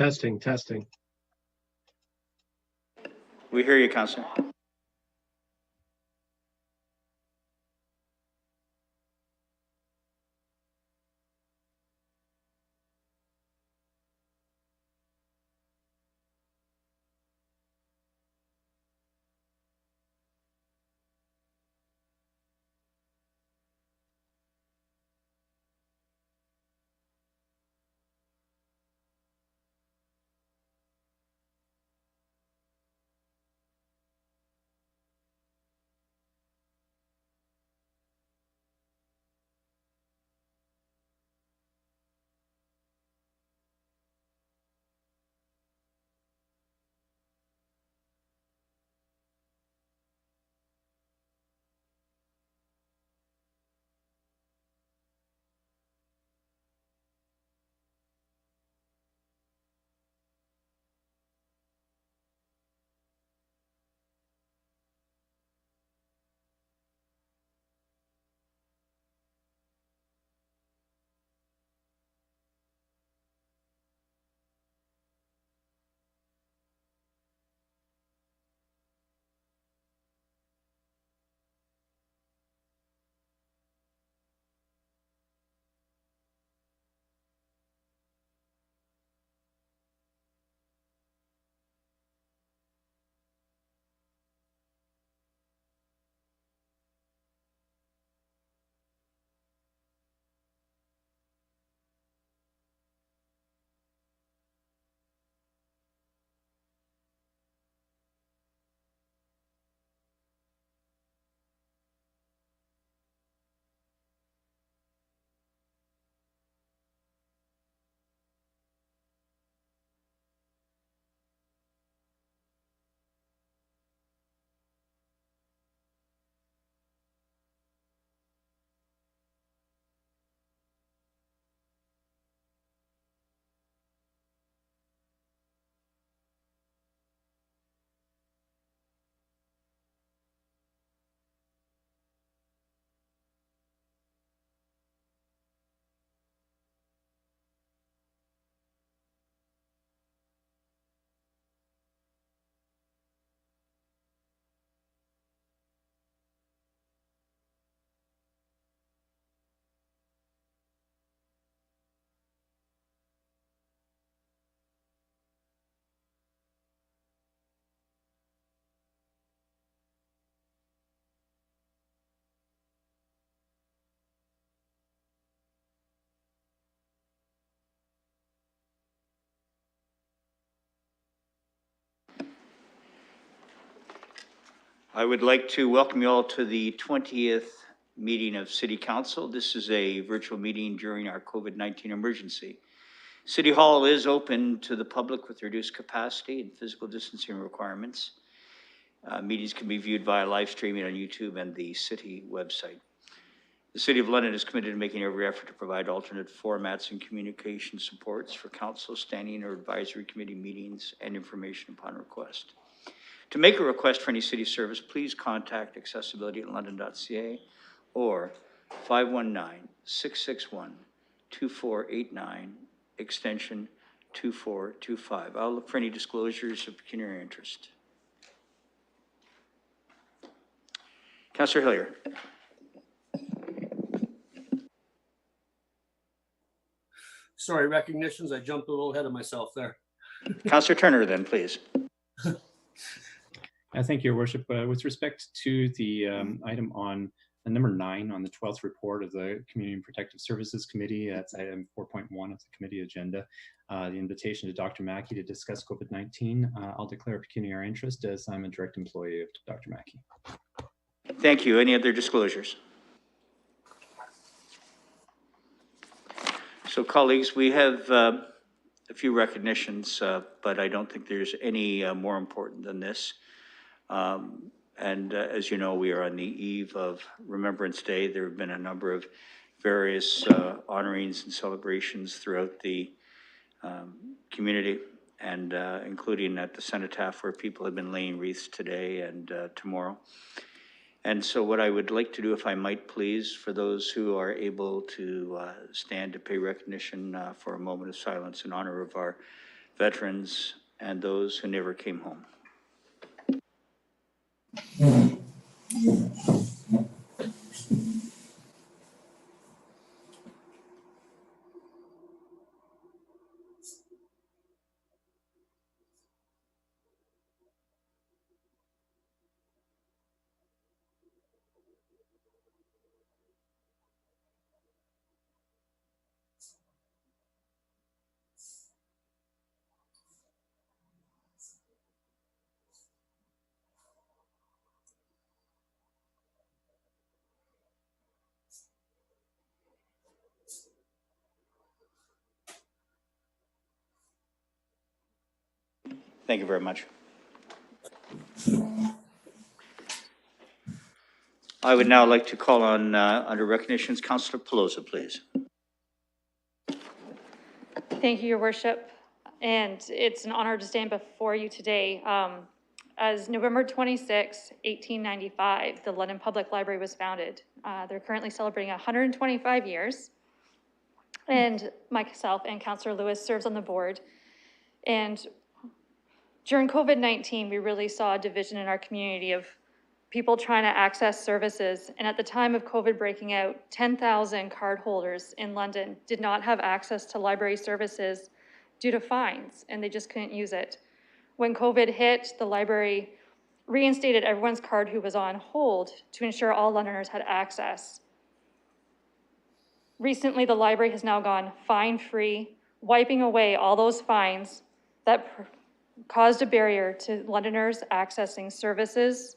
Testing, testing. We hear you, Councillor. I would like to welcome you all to the 20th meeting of City Council. This is a virtual meeting during our COVID-19 emergency. City Hall is open to the public with reduced capacity and physical distancing requirements. Meetings can be viewed via live streaming on YouTube and the city website. The City of London is committed to making every effort to provide alternate formats and communication supports for council, standing or advisory committee meetings and information upon request. To make a request for any city service, please contact accessibility@london.ca or 519-661-2489, extension 2425. I'll look for any disclosures of pecuniary interest. Councillor Hillier. Sorry, recognitions. I jumped a little ahead of myself there. Councillor Turner, then, please. Thank you, Your Worship. With respect to the item on number 9 on the 12th report of the Community and Protective Services Committee, that's item 4.1 of the committee agenda, the invitation to Dr. Mackey to discuss COVID-19, I'll declare a pecuniary interest as I'm a direct employee of Dr. Mackey. Thank you. Any other disclosures? So, colleagues, we have a few recognitions, but I don't think there's any more important than this. As you know, we are on the eve of Remembrance Day. There have been a number of various honorings and celebrations throughout the community, and including at the cenotaph, where people have been laying wreaths today and tomorrow. And so what I would like to do, if I might please, for those who are able to stand to pay recognition for a moment of silence in honor of our veterans, and those who never came home. Thank you very much. I would now like to call on, under recognitions, Councillor Pelosa, please. Thank you, Your Worship, and it's an honor to stand before you today. As November 26, 1895, the London Public Library was founded. They're currently celebrating 125 years, and myself and Councillor Lewis serves on the board. And during COVID-19, we really saw a division in our community of people trying to access services. And at the time of COVID breaking out, 10,000 cardholders in London did not have access to library services due to fines, and they just couldn't use it. When COVID hit, the library reinstated everyone's card who was on hold to ensure all Londoners had access. Recently, the library has now gone fine-free, wiping away all those fines that caused a barrier to Londoners accessing services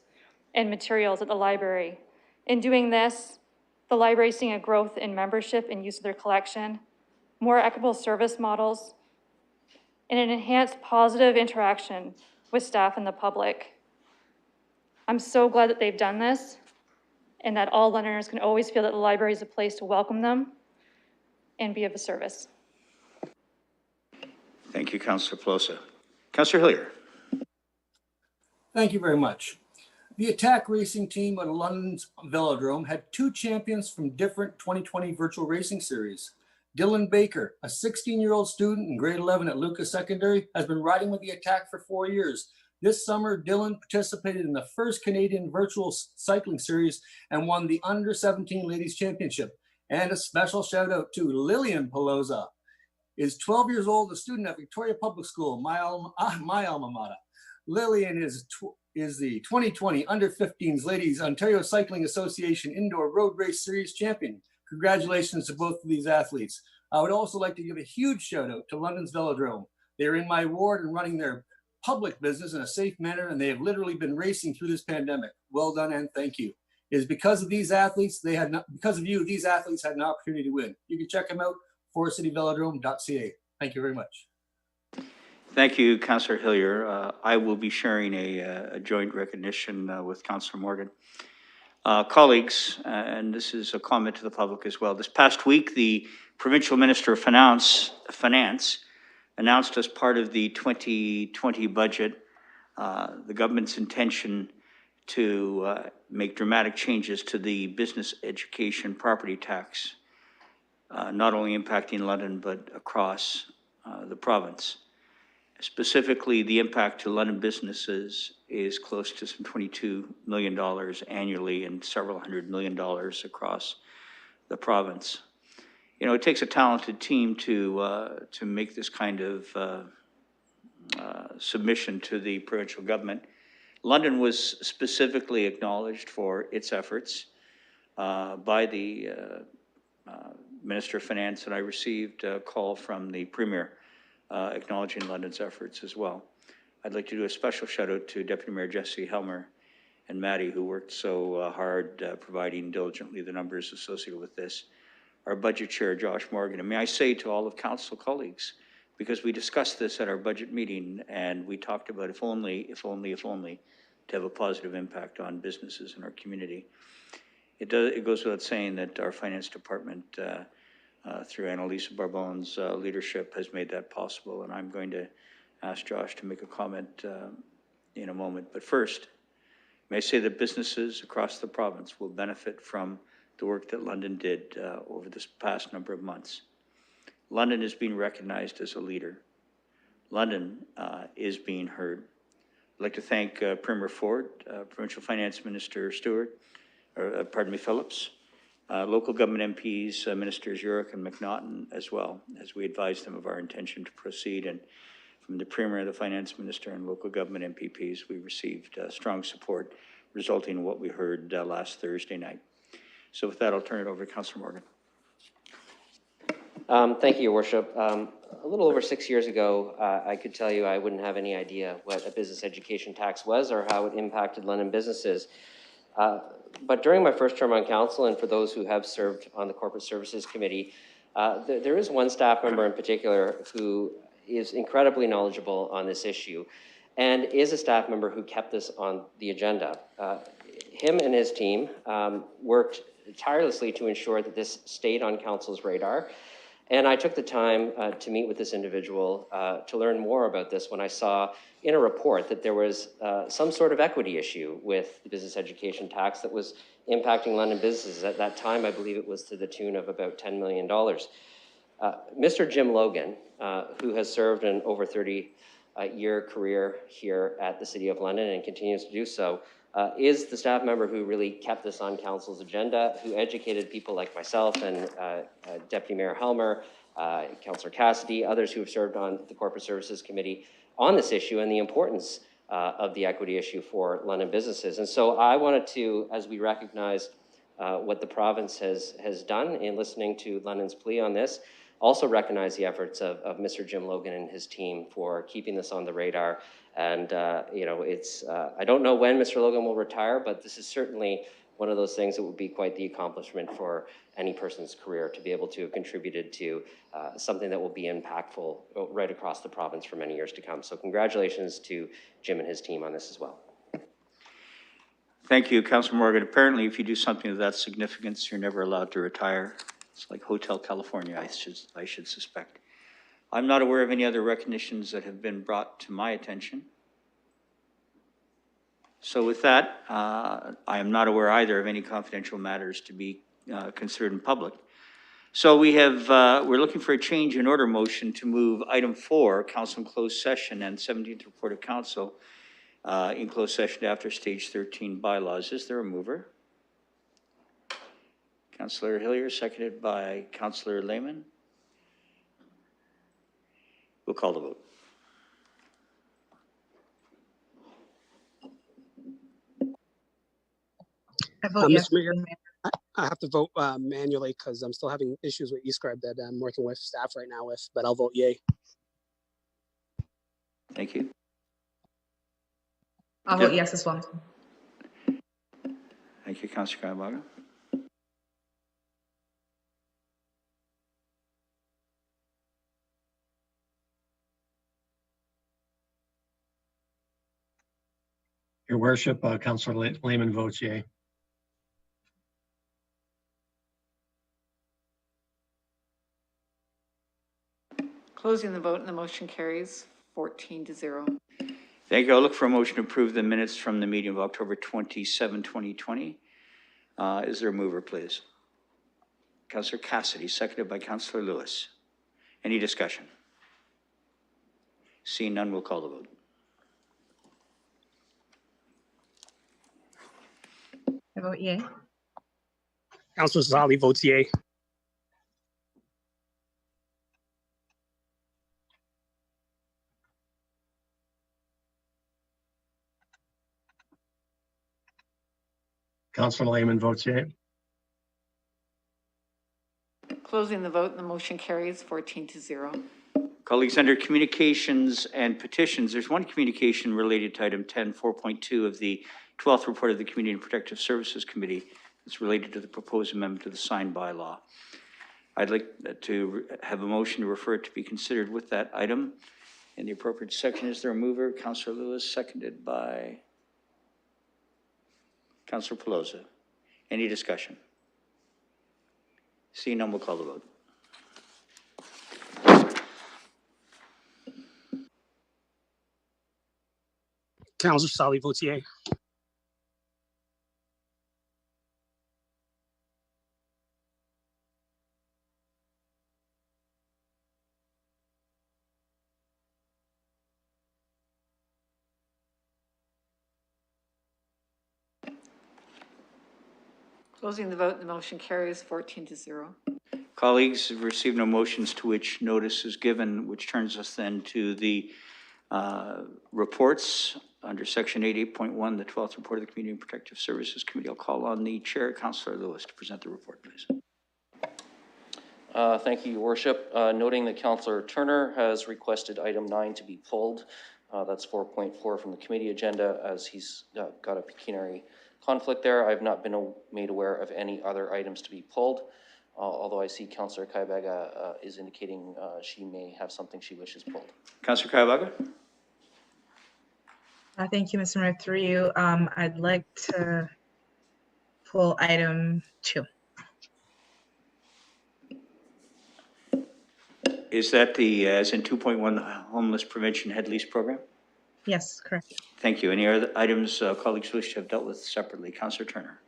and materials at the library. In doing this, the library is seeing a growth in membership and use of their collection, more equitable service models, and an enhanced positive interaction with staff and the public. I'm so glad that they've done this and that all Londoners can always feel that the library is a place to welcome them and be of a service. Thank you, Councillor Pelosa. Councillor Hillier. Thank you very much. The attack racing team at London's Velodrome had two champions from different 2020 virtual racing series. Dylan Baker, a 16-year-old student in grade 11 at Lucas Secondary, has been riding with the attack for 4 years. This summer, Dylan participated in the first Canadian virtual cycling series and won the Under-17 Ladies Championship. And a special shout out to Lillian Pelosa, is 12 years old, a student at Victoria Public School, my alma mater. Lillian is the 2020 Under-15s Ladies Ontario Cycling Association Indoor Road Race Series champion. Congratulations to both of these athletes. I would also like to give a huge shout out to London's Velodrome. They're in my ward and running their public business in a safe manner, and they have literally been racing through this pandemic. Well done and thank you. It is because of these athletes, because of you, these athletes had an opportunity to win. You can check them out, forestcityvelodrome.ca. Thank you very much. Thank you, Councillor Hillier. I will be sharing a joint recognition with Councillor Morgan. Colleagues, and this is a comment to the public as well. This past week, the Provincial Minister of Finance announced as part of the 2020 budget the government's intention to make dramatic changes to the business education property tax, not only impacting London, but across the province. Specifically, the impact to London businesses is close to some $22 million annually and several $100 million across the province. You know, it takes a talented team to make this kind of submission to the provincial government. London was specifically acknowledged for its efforts by the Minister of Finance, and I received a call from the Premier acknowledging London's efforts as well. I'd like to do a special shout out to Deputy Mayor Jesse Helmer and Maddie, who worked so hard providing diligently the numbers associated with this. Our budget chair, Josh Morgan, and may I say to all of council colleagues, because we discussed this at our budget meeting and we talked about if only, to have a positive impact on businesses in our community. It goes without saying that our finance department, through Annalisa Barbon's leadership, has made that possible. And I'm going to ask Josh to make a comment in a moment. But first, may I say that businesses across the province will benefit from the work that London did over this past number of months. London is being recognized as a leader. London is being heard. I'd like to thank Premier Ford, Provincial Finance Minister Stewart, Phillips, local government MPs, Ministers Yurek and McNaughton as well, as we advised them of our intention to proceed. And from the Premier, the Finance Minister, and local government MPPs, we received strong support, resulting in what we heard last Thursday night. So with that, I'll turn it over to Councillor Morgan. Thank you, Your Worship. A little over 6 years ago, I could tell you I wouldn't have any idea what a business education tax was or how it impacted London businesses. But during my first term on council, and for those who have served on the Corporate Services Committee, there is one staff member in particular who is incredibly knowledgeable on this issue and is a staff member who kept this on the agenda. Him and his team worked tirelessly to ensure that this stayed on council's radar. And I took the time to meet with this individual to learn more about this when I saw in a report that there was some sort of equity issue with the business education tax that was impacting London businesses. At that time, I believe it was to the tune of about $10 million. Mr. Jim Logan, who has served an over 30-year career here at the City of London and continues to do so, is the staff member who really kept this on council's agenda, who educated people like myself and Deputy Mayor Helmer, Councillor Cassidy, others who have served on the Corporate Services Committee on this issue and the importance of the equity issue for London businesses. And so I wanted to, as we recognize what the province has done in listening to London's plea on this, also recognize the efforts of Mr. Jim Logan and his team for keeping this on the radar. And, you know, it's, I don't know when Mr. Logan will retire, but this is certainly one of those things that would be quite the accomplishment for any person's career to be able to have contributed to something that will be impactful right across the province for many years to come. So congratulations to Jim and his team on this as well. Thank you, Councillor Morgan. Apparently, if you do something of that significance, you're never allowed to retire. It's like Hotel California, I should suspect. I'm not aware of any other recognitions that have been brought to my attention. So with that, I am not aware either of any confidential matters to be considered in public. So we have, we're looking for a change in order motion to move item 4, council in closed session, and 17th report of council in closed session after stage 13 bylaws. Is there a mover? Councillor Hillier, seconded by Councillor Lehman. We'll call the vote. I vote yes. Mr. Mayor, I have to vote manually because I'm still having issues with eScribe that I'm working with staff right now with, but I'll vote yay. Thank you. I'll vote yes as well. Thank you, Councillor Kaibaga. Your Worship, Councillor Lehman votes yea. Closing the vote and the motion carries 14-0. Thank you. I'll look for a motion to approve the minutes from the meeting of October 27, 2020. Is there a mover, please? Councillor Cassidy, seconded by Councillor Lewis. Any discussion? Seeing none, we'll call the vote. I vote yay. Councillor Zali votes yay. Councillor Lehman votes yea. Closing the vote and the motion carries 14-0. Colleagues, under communications and petitions, there's one communication related to item 10, 4.2 of the 12th report of the Community and Protective Services Committee. It's related to the proposed amendment to the sign bylaw. I'd like to have a motion to refer it to be considered with that item in the appropriate section. Is there a mover? Councillor Lewis, seconded by Councillor Pelosa. Any discussion? Seeing none, we'll call the vote. Councillor Zali votes yay. Closing the vote and the motion carries 14-0. Colleagues, have received no motions to which notice is given, which turns us then to the reports under section 88.1, the 12th report of the Community Protective Services Committee. I'll call on the chair, Councillor Lewis, to present the report, please. Thank you, Your Worship. Noting that Councillor Turner has requested item 9 to be pulled. That's 4.4 from the committee agenda, as he's got a pecuniary conflict there. I've not been made aware of any other items to be pulled, although I see Councillor Kaibaga is indicating she may have something she wishes pulled. Councillor Kaibaga. Thank you, Mr. Mayor. Through you, I'd like to pull item 2. Is that the, as in 2.1, the homeless prevention head lease program? Yes, correct. Thank you. Any other items colleagues wish to have dealt with separately? Councillor Turner.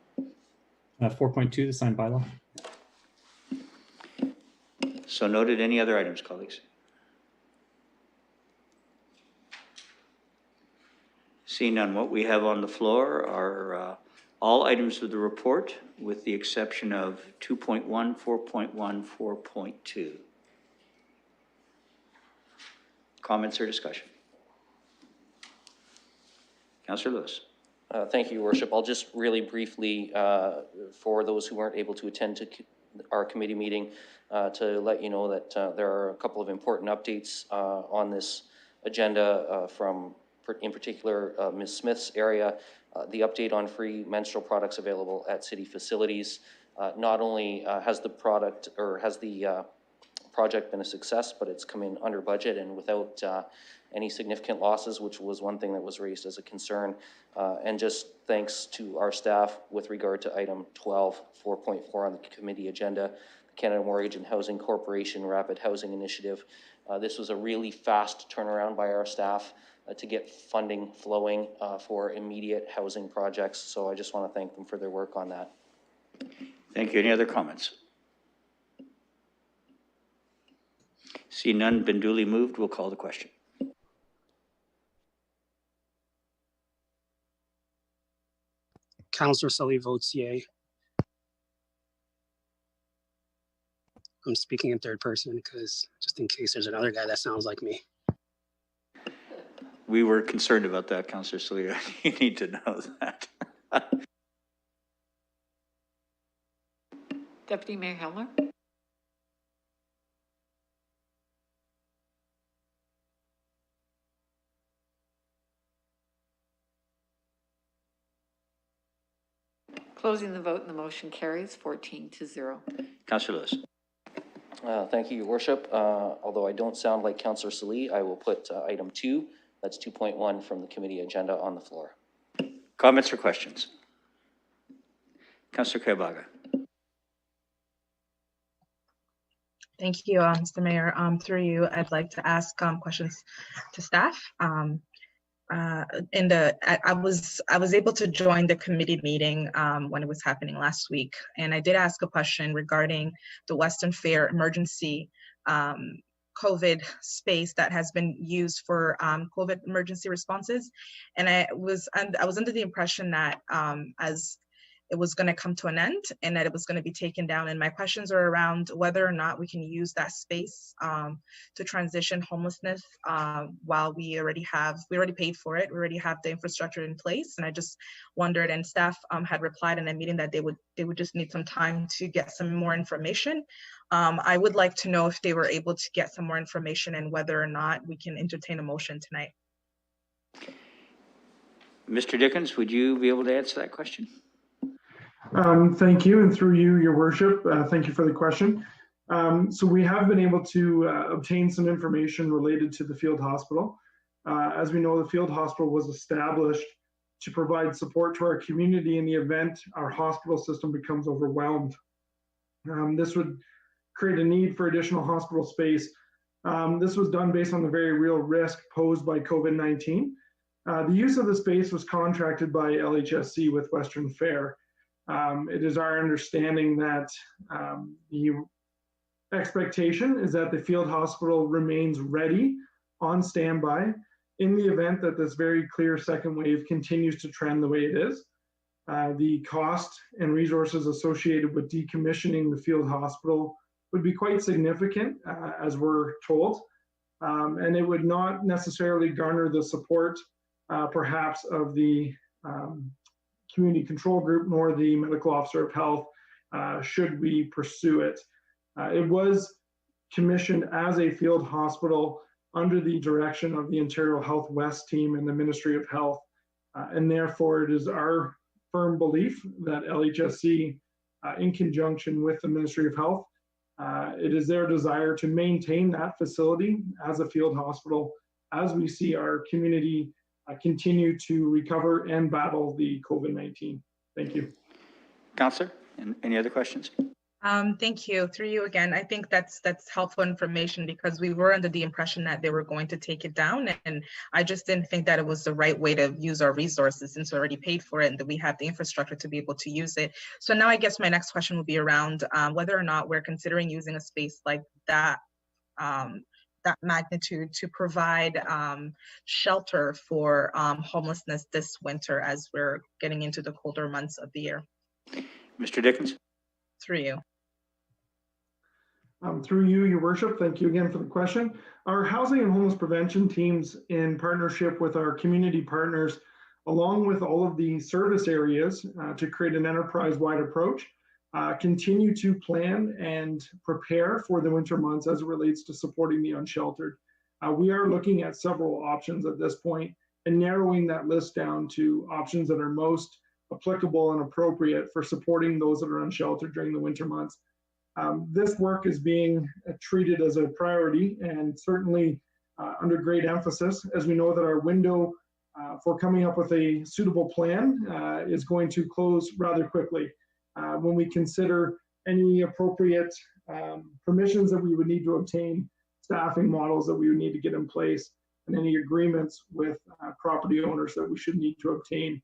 4.2, the signed bylaw. So noted. Any other items, colleagues? Seeing none, what we have on the floor are all items of the report with the exception of 2.1, 4.1, 4.2. Comments or discussion? Councillor Lewis. Thank you, Your Worship. I'll just really briefly, for those who weren't able to attend to our committee meeting, to let you know that there are a couple of important updates on this agenda from, in particular, Ms. Smith's area. The update on free menstrual products available at city facilities. Not only has the product, or has the project been a success, but it's come in under budget and without any significant losses, which was one thing that was raised as a concern. And just thanks to our staff with regard to item 12, 4.4 on the committee agenda, the Canada Mortgage and Housing Corporation Rapid Housing Initiative. This was a really fast turnaround by our staff to get funding flowing for immediate housing projects. So I just want to thank them for their work on that. Thank you. Any other comments? See none, been duly moved. We'll call the question. Councillor Sully votes yay. I'm speaking in third person because just in case there's another guy that sounds like me. We were concerned about that, Councillor Salier. You need to know that. Deputy Mayor Hellner. Closing the vote and the motion carries 14-0. Councillor Lewis. Thank you, Your Worship. Although I don't sound like Councillor Salee, I will put item 2, that's 2.1 from the committee agenda on the floor. Comments or questions? Councillor Kaibaga. Thank you, Mr. Mayor. Through you, I'd like to ask questions to staff. I was able to join the committee meeting when it was happening last week, and I did ask a question regarding the Western Fair emergency COVID space that has been used for COVID emergency responses, and I was under the impression that as it was going to come to an end and that it was going to be taken down. And my questions are around whether or not we can use that space to transition homelessness while we already paid for it. We already have the infrastructure in place. And I just wondered, and staff had replied in a meeting that they would just need some time to get some more information. I would like to know if they were able to get some more information and whether or not we can entertain a motion tonight. Mr. Dickens, would you be able to answer that question? Thank you, and through you, Your Worship, thank you for the question. So we have been able to obtain some information related to the field hospital. As we know, the field hospital was established to provide support to our community in the event our hospital system becomes overwhelmed. This would create a need for additional hospital space. This was done based on the very real risk posed by COVID-19. The use of the space was contracted by LHSC with Western Fair. It is our understanding that the expectation is that the field hospital remains ready on standby in the event that this very clear second wave continues to trend the way it is. the cost and resources associated with decommissioning the field hospital would be quite significant, as we're told, and it would not necessarily garner the support, perhaps, of the community control group nor the medical officer of health, should we pursue it. It was commissioned as a field hospital under the direction of the Ontario Health West team and the Ministry of Health, and therefore it is our firm belief that LHSC, in conjunction with the Ministry of Health, it is their desire to maintain that facility as a field hospital as we see our community continue to recover and battle the COVID-19. Thank you. Councillor, any other questions? Thank you. Through you again. I think that's helpful information because we were under the impression that they were going to take it down, and I just didn't think that it was the right way to use our resources since we already paid for it and that we have the infrastructure to be able to use it. So now I guess my next question will be around whether or not we're considering using a space like that, that magnitude, to provide shelter for homelessness this winter as we're getting into the colder months of the year. Mr. Dickens? Through you. Through you, Your Worship, thank you again for the question. Our housing and homeless prevention teams, in partnership with our community partners, along with all of the service areas to create an enterprise-wide approach, continue to plan and prepare for the winter months as it relates to supporting the unsheltered. We are looking at several options at this point and narrowing that list down to options that are most applicable and appropriate for supporting those that are unsheltered during the winter months. This work is being treated as a priority and certainly under great emphasis, as we know that our window for coming up with a suitable plan is going to close rather quickly. When we consider any appropriate permissions that we would need to obtain, staffing models that we would need to get in place, and any agreements with property owners that we should need to obtain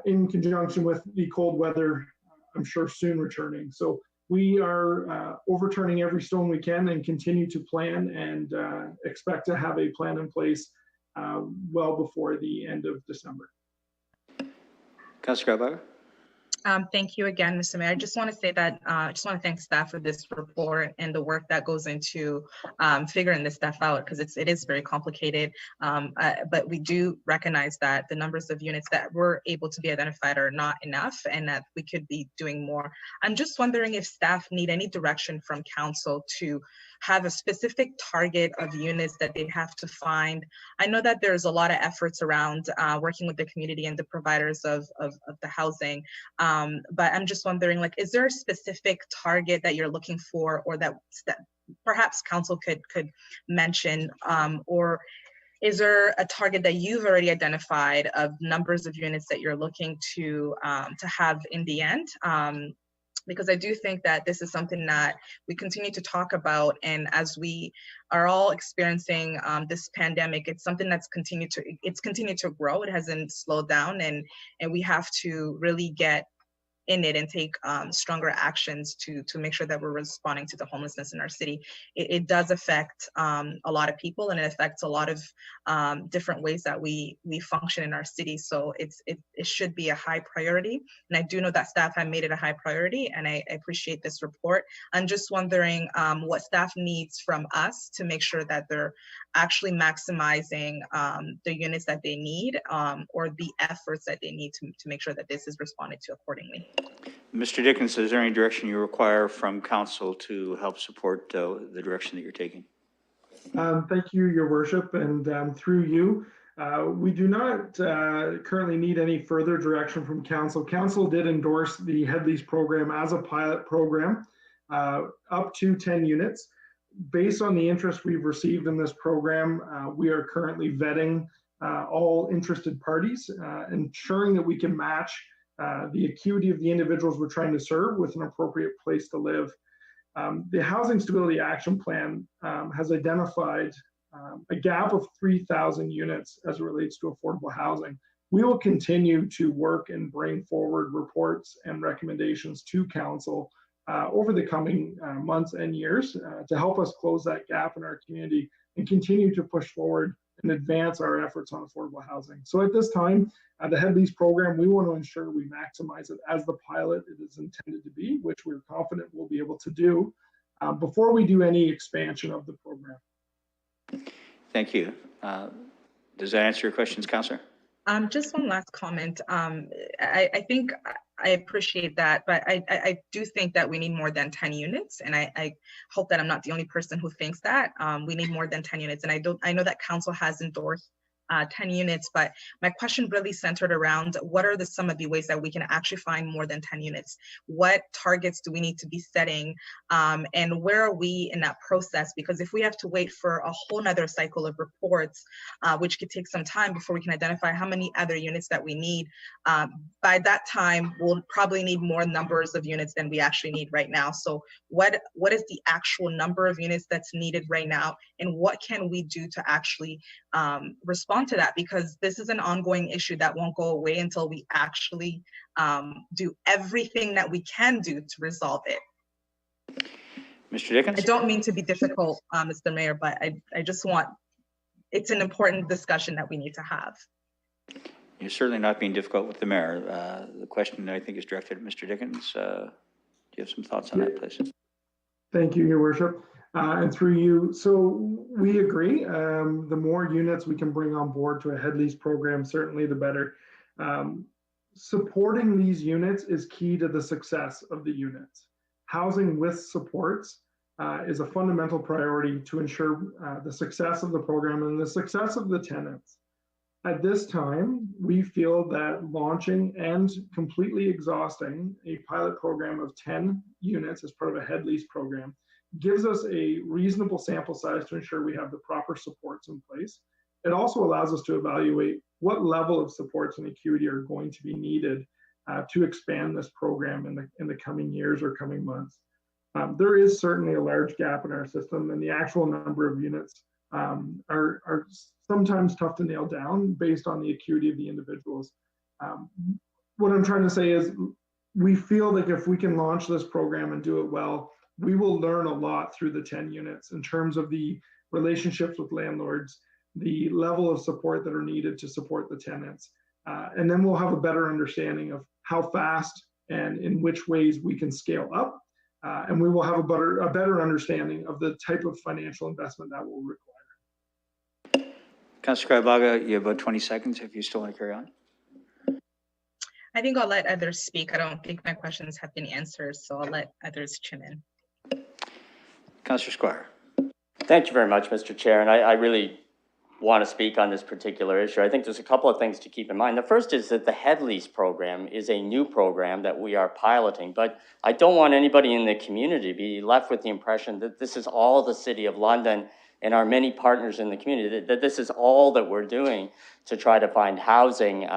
in conjunction with the cold weather, I'm sure soon returning. So we are overturning every stone we can and continue to plan and expect to have a plan in place well before the end of December. Councillor Garbaga? Thank you again, Mr. Mayor. I just want to say that I just want to thank staff for this report and the work that goes into figuring this stuff out, because it is very complicated. But we do recognize that the numbers of units that were able to be identified are not enough and that we could be doing more. I'm just wondering if staff need any direction from council to have a specific target of units that they have to find. I know that there's a lot of efforts around working with the community and the providers of the housing. But I'm just wondering, like, is there a specific target that you're looking for, or that perhaps council could mention, or is there a target that you've already identified of numbers of units that you're looking to have in the end? Because I do think that this is something that we continue to talk about, and as we are all experiencing this pandemic, it's something that's continued to grow. It hasn't slowed down, and we have to really get in it and take stronger actions to make sure that we're responding to the homelessness in our city. It does affect a lot of people, and it affects a lot of different ways that we function in our city. So it should be a high priority. And I do know that staff have made it a high priority, and I appreciate this report. I'm just wondering what staff needs from us to make sure that they're actually maximizing the units that they need, or the efforts that they need to make sure that this is responded to accordingly. Mr. Dickens, is there any direction you require from council to help support the direction that you're taking? Thank you, Your Worship, and through you, we do not currently need any further direction from council. Council did endorse the Head Lease program as a pilot program, up to 10 units. Based on the interest we've received in this program, we are currently vetting all interested parties, ensuring that we can match the acuity of the individuals we're trying to serve with an appropriate place to live. The Housing Stability Action Plan has identified a gap of 3,000 units as it relates to affordable housing. We will continue to work and bring forward reports and recommendations to council over the coming months and years to help us close that gap in our community and continue to push forward and advance our efforts on affordable housing. So at this time, the Head Lease program, we want to ensure we maximize it as the pilot it is intended to be, which we're confident we'll be able to do before we do any expansion of the program. Thank you. Does that answer your questions, Councillor? Just one last comment. I think I appreciate that, but I do think that we need more than 10 units, and I hope that I'm not the only person who thinks that. We need more than 10 units, and I know that council has endorsed 10 units, but my question really centered around what are some of the ways that we can actually find more than 10 units? What targets do we need to be setting? And where are we in that process? Because if we have to wait for a whole nother cycle of reports, which could take some time before we can identify how many other units that we need, by that time, we'll probably need more numbers of units than we actually need right now. So what is the actual number of units that's needed right now? And what can we do to actually respond to that? Because this is an ongoing issue that won't go away until we actually do everything that we can do to resolve it. Mr. Dickens? I don't mean to be difficult, Mr. Mayor, but I just want, it's an important discussion that we need to have. You're certainly not being difficult with the mayor. The question I think is directed at Mr. Dickens. Do you have some thoughts on that, please? Thank you, Your Worship. And through you, so we agree. The more units we can bring on board to a Head Lease program, certainly the better. Supporting these units is key to the success of the units. Housing with supports is a fundamental priority to ensure the success of the program and the success of the tenants. At this time, we feel that launching and completely exhausting a pilot program of 10 units as part of a Head Lease program gives us a reasonable sample size to ensure we have the proper supports in place. It also allows us to evaluate what level of supports and acuity are going to be needed to expand this program in the coming years or coming months. There is certainly a large gap in our system, and the actual number of units are sometimes tough to nail down based on the acuity of the individuals. What I'm trying to say is we feel like if we can launch this program and do it well, we will learn a lot through the 10 units in terms of the relationships with landlords, the level of support that are needed to support the tenants. And then we'll have a better understanding of how fast and in which ways we can scale up. And we will have a better understanding of the type of financial investment that will require. Councillor Kaibaga, you have about 20 seconds if you still want to carry on. I think I'll let others speak. I don't think my questions have been answered, so I'll let others chime in. Councillor Squire. Thank you very much, Mr. Chair. And I really want to speak on this particular issue. I think there's a couple of things to keep in mind. The first is that the Head Lease program is a new program that we are piloting, but I don't want anybody in the community to be left with the impression that this is all the City of London and our many partners in the community, that this is all that we're doing to try to find housing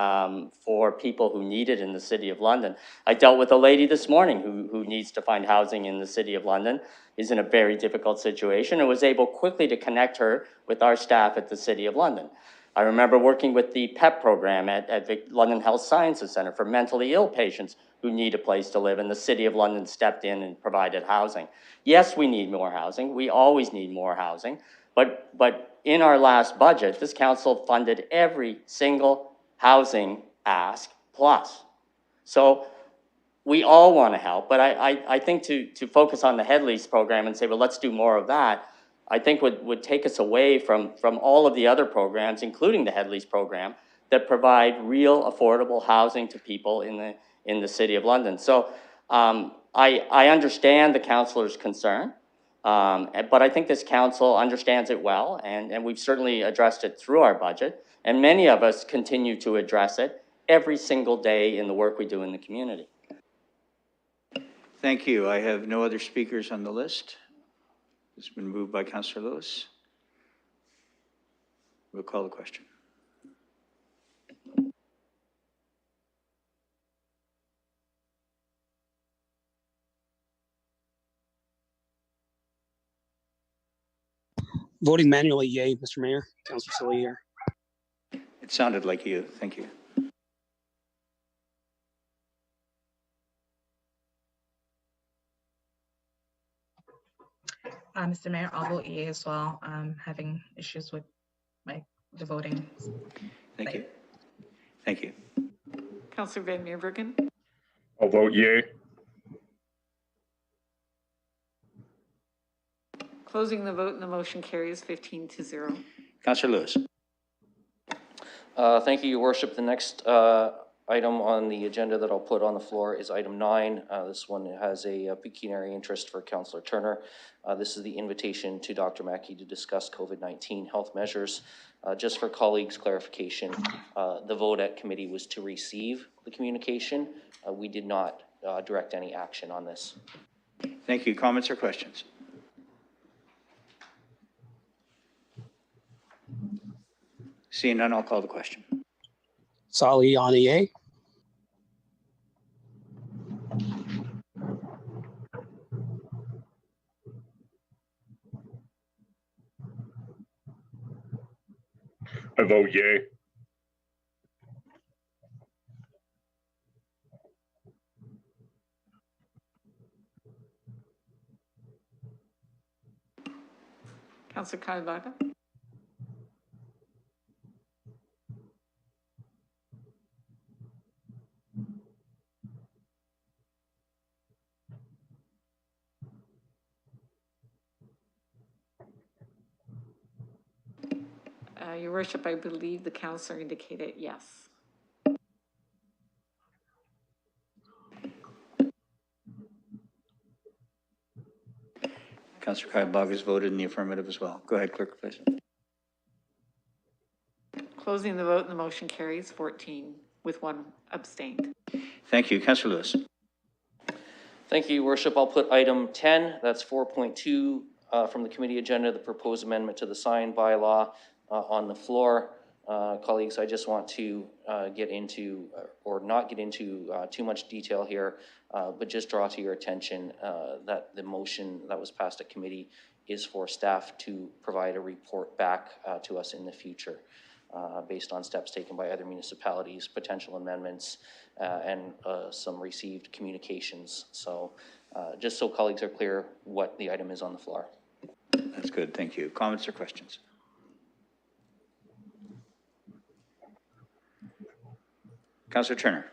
for people who need it in the City of London. I dealt with a lady this morning who needs to find housing in the City of London, is in a very difficult situation, and was able quickly to connect her with our staff at the City of London. I remember working with the PEP program at the London Health Sciences Centre for mentally ill patients who need a place to live, and the City of London stepped in and provided housing. Yes, we need more housing. We always need more housing. But in our last budget, this council funded every single housing ask plus. So we all want to help, but I think to focus on the Head Lease program and say, well, let's do more of that, I think would take us away from all of the other programs, including the Head Lease program, that provide real affordable housing to people in the City of London. So I understand the councillor's concern, but I think this council understands it well, and we've certainly addressed it through our budget, and many of us continue to address it every single day in the work we do in the community. Thank you. I have no other speakers on the list. It's been moved by Councillor Lewis. We'll call the question. Voting manually, yay, Mr. Mayor. Councillor Silly here. It sounded like you. Thank you. Mr. Mayor, I'll vote yay as well. I'm having issues with my the voting. Thank you. Thank you. Councillor Van Meerbergen, I'll vote yay. closing the vote and the motion carries 15-0. Councillor Lewis. Thank you, Your Worship. The next item on the agenda that I'll put on the floor is item 9. This one has a pecuniary interest for Councillor Turner. This is the invitation to Dr. Mackey to discuss COVID-19 health measures. Just for colleagues' clarification, the vote at committee was to receive the communication. We did not direct any action on this. Thank you. Comments or questions? Seeing none, I'll call the question. Saliani, yay. I vote yay. Councillor Kayabata, Your Worship, I believe the councillor indicated yes. Councillor Kayabag has voted in the affirmative as well. Go ahead, clerk, please. Closing the vote and the motion carries 14 with 1 abstained. Thank you. Councillor Lewis. Thank you, Your Worship. I'll put item 10, that's 4.2 from the committee agenda, the proposed amendment to the sign bylaw on the floor. Colleagues, I just want to get into, or not get into too much detail here, but just draw to your attention that the motion that was passed at committee is for staff to provide a report back to us in the future based on steps taken by other municipalities, potential amendments, and some received communications. So just so colleagues are clear what the item is on the floor. That's good. Thank you. Comments or questions? Councillor Turner.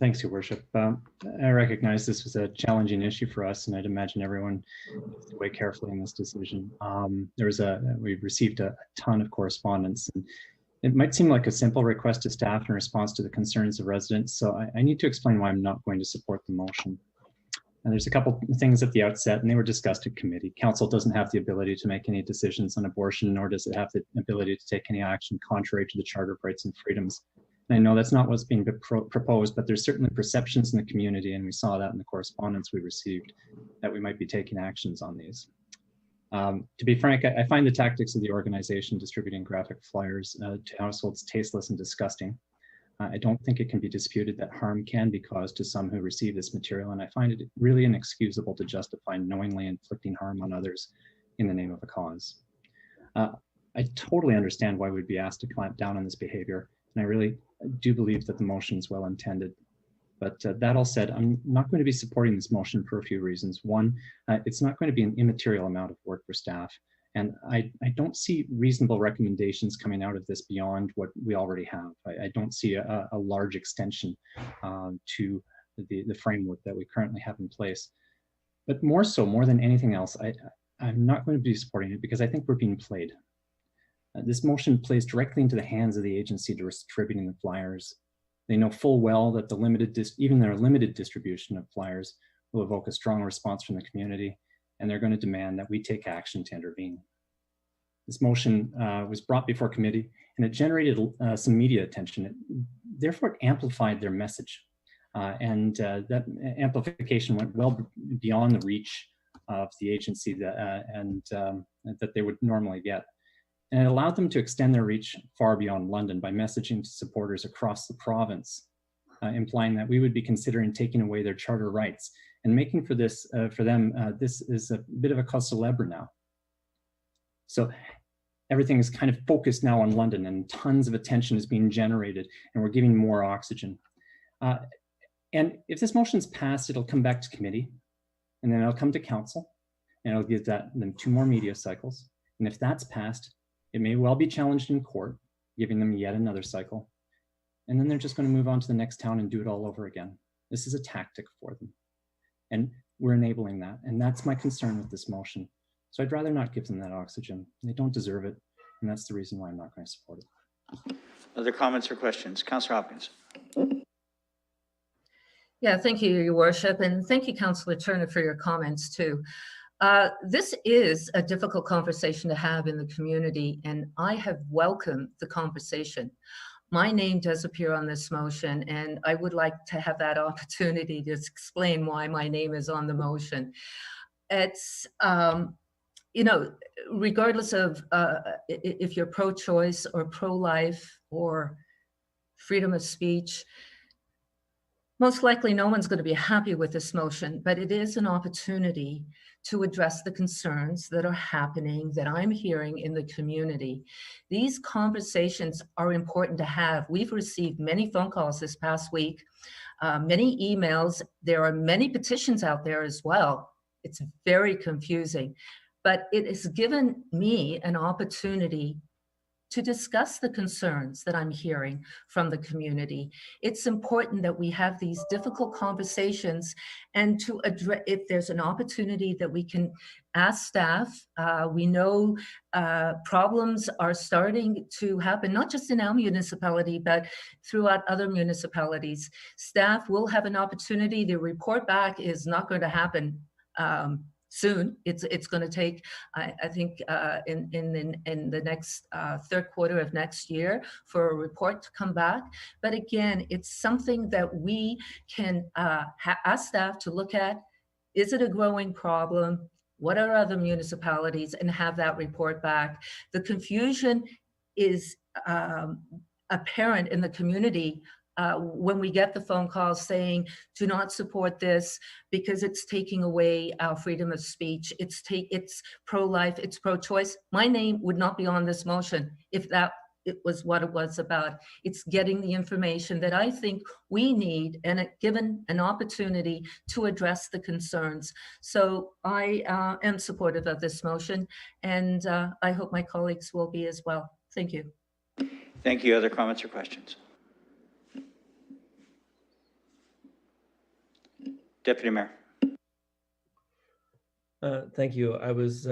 Thanks, Your Worship. I recognize this was a challenging issue for us, and I'd imagine everyone needs to weigh carefully in this decision. We received a ton of correspondence, and it might seem like a simple request to staff in response to the concerns of residents, so I need to explain why I'm not going to support the motion. And there's a couple of things at the outset, and they were discussed at committee. Council doesn't have the ability to make any decisions on abortion, nor does it have the ability to take any action contrary to the Charter of Rights and Freedoms. And I know that's not what's being proposed, but there's certainly perceptions in the community, and we saw that in the correspondence we received, that we might be taking actions on these. To be frank, I find the tactics of the organization distributing graphic flyers to households tasteless and disgusting. I don't think it can be disputed that harm can be caused to some who receive this material, and I find it really inexcusable to justify knowingly inflicting harm on others in the name of a cause. I totally understand why we'd be asked to clamp down on this behavior, and I really do believe that the motion is well intended. But that all said, I'm not going to be supporting this motion for a few reasons. One, it's not going to be an immaterial amount of work for staff. And I don't see reasonable recommendations coming out of this beyond what we already have. I don't see a large extension to the framework that we currently have in place. But more than anything else, I'm not going to be supporting it because I think we're being played. This motion plays directly into the hands of the agency distributing the flyers. They know full well that even their limited distribution of flyers will evoke a strong response from the community, and they're going to demand that we take action to intervene. This motion was brought before committee, and it generated some media attention. Therefore, it amplified their message, and that amplification went well beyond the reach of the agency that they would normally get. And it allowed them to extend their reach far beyond London by messaging to supporters across the province, implying that we would be considering taking away their charter rights and making for them, this is a bit of a cause célèbre now. So everything is kind of focused now on London, and tons of attention is being generated, and we're giving more oxygen. And if this motion is passed, it'll come back to committee, and then it'll come to council, and it'll give them 2 more media cycles. And if that's passed, It may well be challenged in court, giving them yet another cycle. And then they're just going to move on to the next town and do it all over again. This is a tactic for them. And we're enabling that. And that's my concern with this motion. So I'd rather not give them that oxygen. They don't deserve it. And that's the reason why I'm not going to support it. Other comments or questions? Councillor Hopkins. Yeah, thank you, Your Worship. And thank you, Councillor Turner, for your comments too. This is a difficult conversation to have in the community, and I have welcomed the conversation. My name does appear on this motion, and I would like to have that opportunity to explain why my name is on the motion. It's, you know, regardless of if you're pro-choice or pro-life or freedom of speech, most likely no one's going to be happy with this motion, but it is an opportunity to address the concerns that are happening, that I'm hearing in the community. These conversations are important to have. We've received many phone calls this past week, many emails. There are many petitions out there as well. It's very confusing, but it has given me an opportunity to discuss the concerns that I'm hearing from the community. It's important that we have these difficult conversations and to address, if there's an opportunity that we can ask staff, we know problems are starting to happen, not just in our municipality, but throughout other municipalities. Staff will have an opportunity. The report back is not going to happen soon. It's going to take, I think, in the next third quarter of next year for a report to come back. But again, it's something that we can ask staff to look at. Is it a growing problem? What are other municipalities? And have that report back. The confusion is apparent in the community when we get the phone calls saying, do not support this because it's taking away our freedom of speech. It's pro-life, it's pro-choice. My name would not be on this motion if it was what it was about. It's getting the information that I think we need and given an opportunity to address the concerns. So I am supportive of this motion, and I hope my colleagues will be as well. Thank you. Thank you. Other comments or questions? Deputy Mayor. Thank you. I was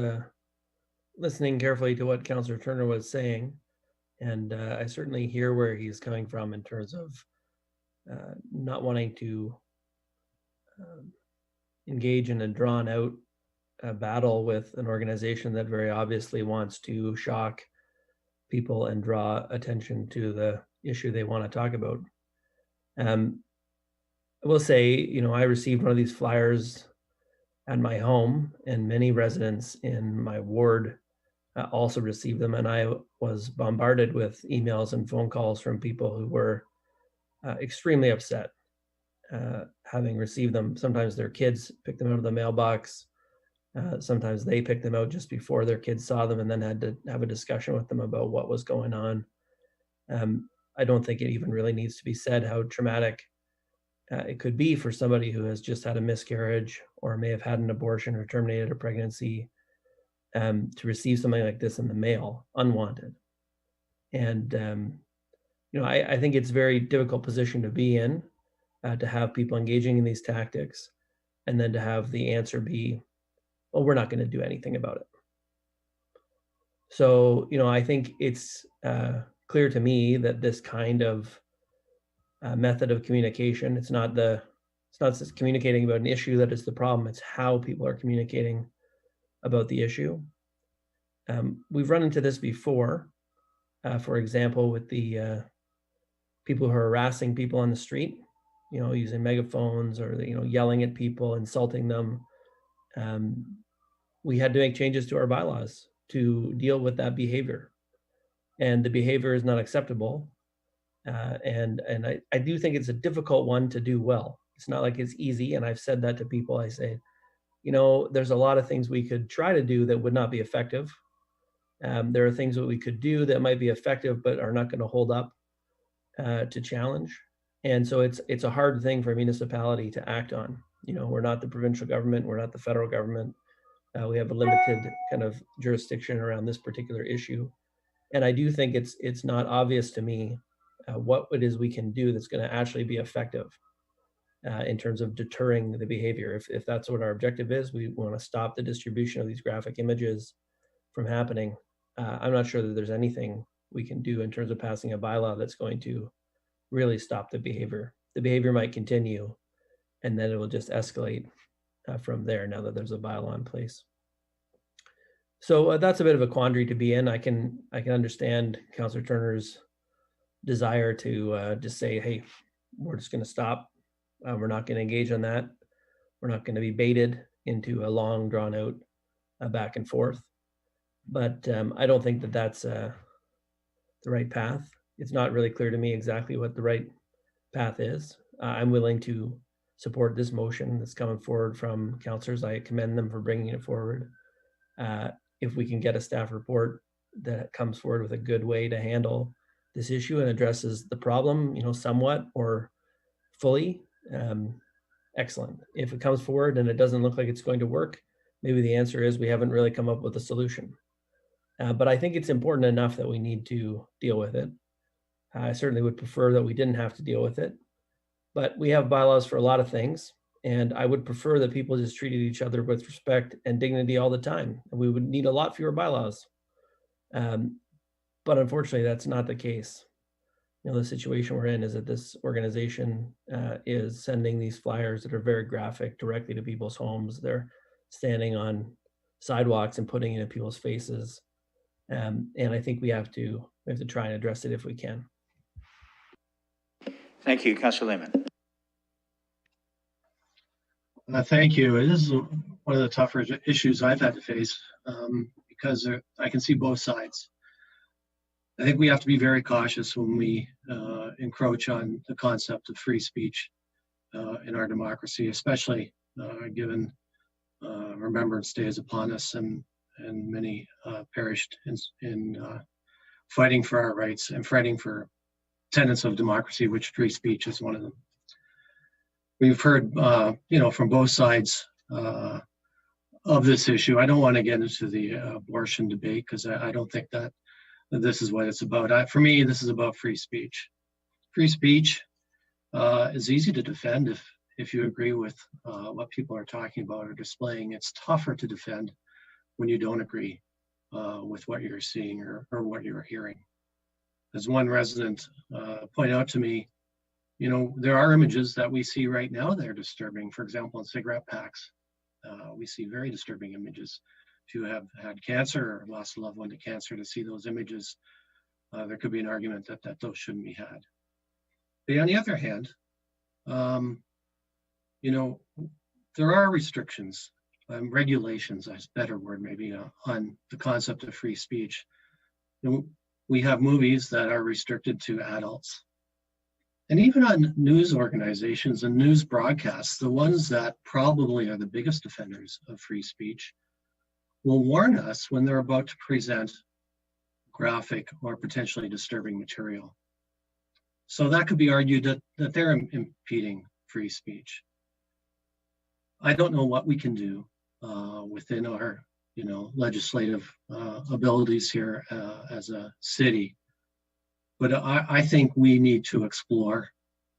listening carefully to what Councillor Turner was saying, and I certainly hear where he's coming from in terms of not wanting to engage in a drawn out battle with an organization that very obviously wants to shock people and draw attention to the issue they want to talk about. I will say, you know, I received one of these flyers at my home, and many residents in my ward also received them. And I was bombarded with emails and phone calls from people who were extremely upset having received them. Sometimes their kids picked them out of the mailbox. Sometimes they picked them out just before their kids saw them and then had to have a discussion with them about what was going on. I don't think it even really needs to be said how traumatic it could be for somebody who has just had a miscarriage or may have had an abortion or terminated a pregnancy to receive something like this in the mail, unwanted. And, you know, I think it's a very difficult position to be in, to have people engaging in these tactics and then to have the answer be, well, we're not going to do anything about it. So, you know, I think it's clear to me that this kind of method of communication, it's not just communicating about an issue that is the problem, it's how people are communicating about the issue. We've run into this before, for example, with the people who are harassing people on the street, you know, using megaphones or, you know, yelling at people, insulting them. We had to make changes to our bylaws to deal with that behavior. And the behavior is not acceptable. And I do think it's a difficult one to do well. It's not like it's easy. And I've said that to people. I say, you know, there's a lot of things we could try to do that would not be effective. There are things that we could do that might be effective, but are not going to hold up to challenge. And so it's a hard thing for a municipality to act on. You know, we're not the provincial government. We're not the federal government. We have a limited kind of jurisdiction around this particular issue. And I do think it's not obvious to me what it is we can do that's going to actually be effective in terms of deterring the behavior. If that's what our objective is, we want to stop the distribution of these graphic images from happening. I'm not sure that there's anything we can do in terms of passing a bylaw that's going to really stop the behavior. The behavior might continue, and then it will just escalate from there now that there's a bylaw in place. So that's a bit of a quandary to be in. I can understand Councillor Turner's desire to just say, hey, we're just going to stop. We're not going to engage on that. We're not going to be baited into a long, drawn out back and forth. But I don't think that that's the right path. It's not really clear to me exactly what the right path is. I'm willing to support this motion that's coming forward from councillors. I commend them for bringing it forward. If we can get a staff report that comes forward with a good way to handle this issue and addresses the problem, somewhat or fully, excellent. If it comes forward and it doesn't look like it's going to work, maybe the answer is we haven't really come up with a solution. But I think it's important enough that we need to deal with it. I certainly would prefer that we didn't have to deal with it, but we have bylaws for a lot of things. And I would prefer that people just treated each other with respect and dignity all the time. We would need a lot fewer bylaws. But unfortunately, that's not the case. The situation we're in is that this organization is sending these flyers that are very graphic directly to people's homes. They're standing on sidewalks and putting it in people's faces. And I think we have to try and address it if we can. Thank you, Councillor Lehman. Thank you. This is one of the tougher issues I've had to face because I can see both sides. I think we have to be very cautious when we encroach on the concept of free speech in our democracy, especially given Remembrance Day is upon us and many perished in fighting for our rights and fighting for tenets of democracy, which free speech is one of them. We've heard, from both sides of this issue. I don't want to get into the abortion debate because I don't think that this is what it's about. For me, this is about free speech. Free speech is easy to defend if you agree with what people are talking about or displaying. It's tougher to defend when you don't agree with what you're seeing or what you're hearing. As one resident pointed out to me, there are images that we see right now that are disturbing. For example, in cigarette packs, we see very disturbing images. If you have had cancer or lost a loved one to cancer, to see those images, there could be an argument that those shouldn't be had. But on the other hand, there are restrictions, regulations, that's a better word maybe, on the concept of free speech. We have movies that are restricted to adults. And even on news organizations and news broadcasts, the ones that probably are the biggest offenders of free speech will warn us when they're about to present graphic or potentially disturbing material. So that could be argued that they're impeding free speech. I don't know what we can do within our legislative abilities here as a city. But I think we need to explore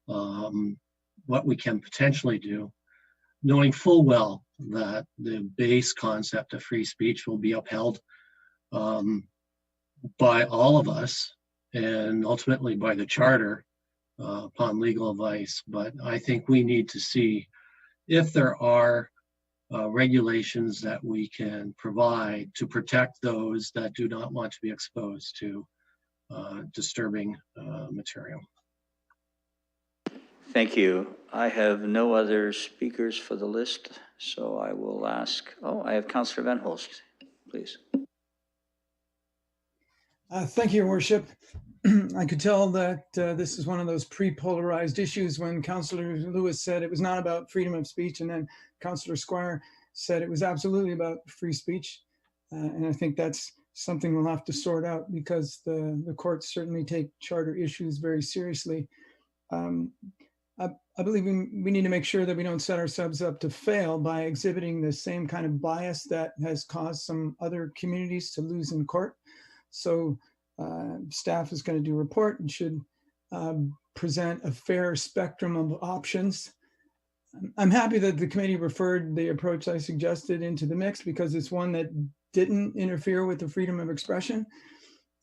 what we can potentially do, knowing full well that the base concept of free speech will be upheld by all of us and ultimately by the charter upon legal advice. But I think we need to see if there are regulations that we can provide to protect those that do not want to be exposed to disturbing material. Thank you. I have no other speakers for the list, so I will ask, I have Councillor Van Holst, please. Thank you, Your Worship. I could tell that this is one of those pre-polarized issues when Councillor Lewis said it was not about freedom of speech, and then Councillor Squire said it was absolutely about free speech. And I think that's something we'll have to sort out because the courts certainly take charter issues very seriously. I believe we need to make sure that we don't set ourselves up to fail by exhibiting the same kind of bias that has caused some other communities to lose in court. So Staff is going to do a report and should present a fair spectrum of options. I'm happy that the committee referred the approach I suggested into the mix because it's one that didn't interfere with the freedom of expression.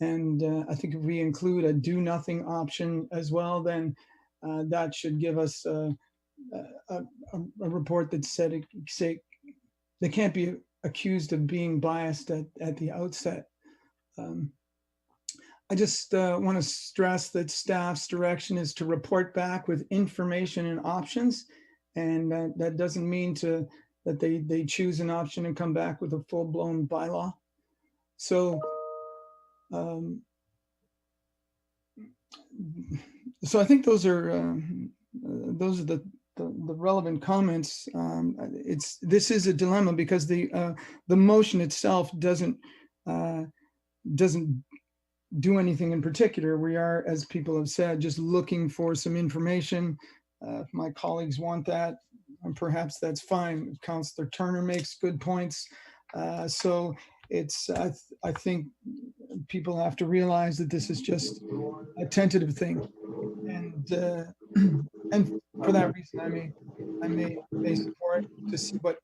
And I think if we include a do nothing option as well, then that should give us a report that said they can't be accused of being biased at the outset. I just want to stress that staff's direction is to report back with information and options. And that doesn't mean that they choose an option and come back with a full-blown bylaw. So, I think those are the relevant comments. This is a dilemma because the motion itself doesn't do anything in particular. We are, as people have said, just looking for some information. If my colleagues want that, perhaps that's fine. Councillor Turner makes good points. So it's, I think people have to realize that this is just a tentative thing. And for that reason, I may support it to see what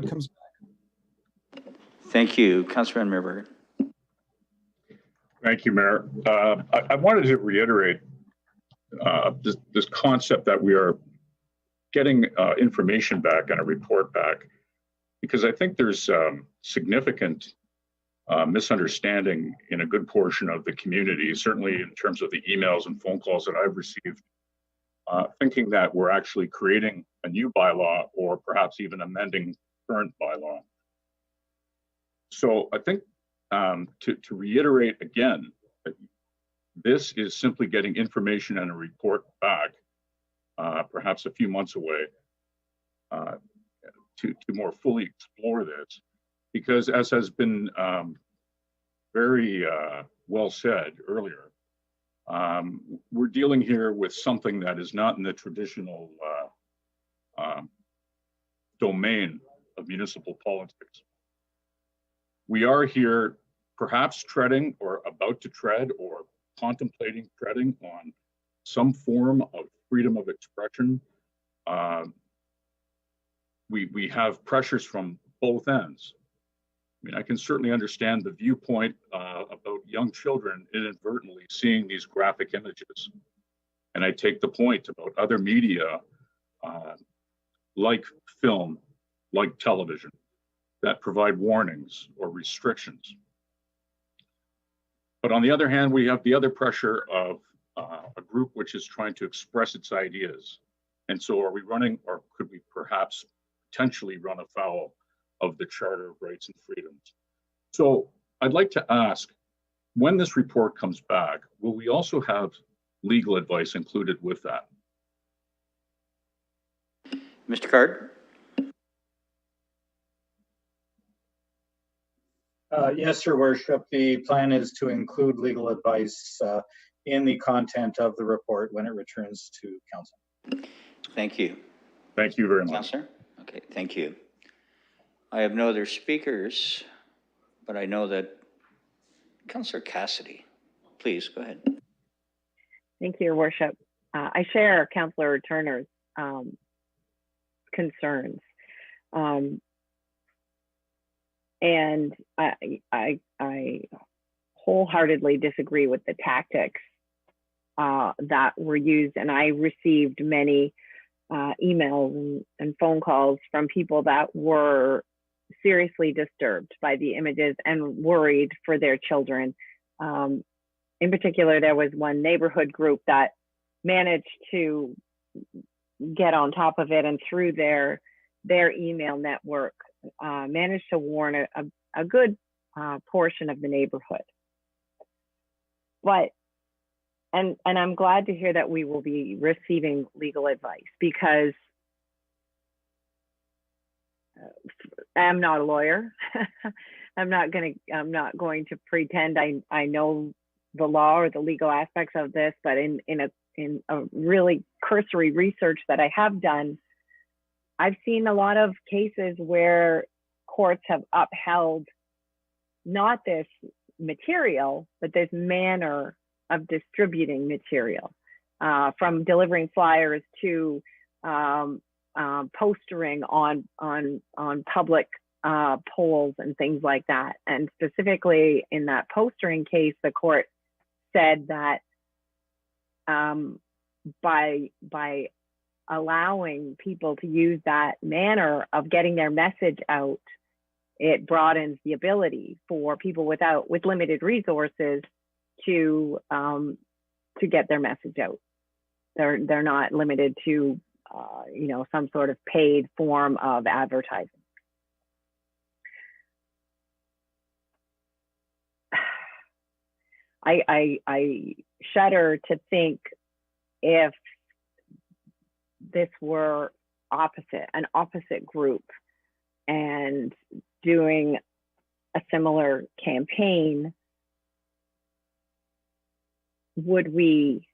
comes back. Thank you. Councillor Van Meerberg. Thank you, Mayor. I wanted to reiterate this concept that we are getting information back and a report back, because I think there's significant misunderstanding in a good portion of the community, certainly in terms of the emails and phone calls that I've received, thinking that we're actually creating a new bylaw or perhaps even amending current bylaw. So I think to reiterate again, this is simply getting information and a report back, perhaps a few months away, to more fully explore this, because as has been very well said earlier, we're dealing here with something that is not in the traditional domain of municipal politics. We are here perhaps treading or about to tread or contemplating treading on some form of freedom of expression. We have pressures from both ends. I mean, I can certainly understand the viewpoint about young children inadvertently seeing these graphic images. And I take the point about other media like film, like television, that provide warnings or restrictions. But on the other hand, we have the other pressure of a group which is trying to express its ideas. And so are we running, or could we perhaps potentially run afoul of the Charter of Rights and Freedoms? So I'd like to ask, when this report comes back, will we also have legal advice included with that? Mr. Card? Yes, Your Worship. The plan is to include legal advice in the content of the report when it returns to Council. Thank you. Thank you very much. Councillor? Okay, thank you. I have no other speakers, but I know that Councillor Cassidy, please go ahead. Thank you, Your Worship. I share Councillor Turner's concerns. And I wholeheartedly disagree with the tactics that were used. And I received many emails and phone calls from people that were seriously disturbed by the images and worried for their children. In particular, there was one neighborhood group that managed to get on top of it, and through their email network, managed to warn a good portion of the neighborhood. But, and I'm glad to hear that we will be receiving legal advice, because I'm not a lawyer. I'm not going to pretend I know the law or the legal aspects of this, but in a really cursory research that I have done, I've seen a lot of cases where courts have upheld not this material, but there's manner of distributing material, from delivering flyers to postering on public polls and things like that. And specifically in that postering case, the court said that by allowing people to use that manner of getting their message out, it broadens the ability for people with limited resources to get their message out. They're not limited to some sort of paid form of advertising. I shudder to think if this were an opposite group and doing a similar campaign, would we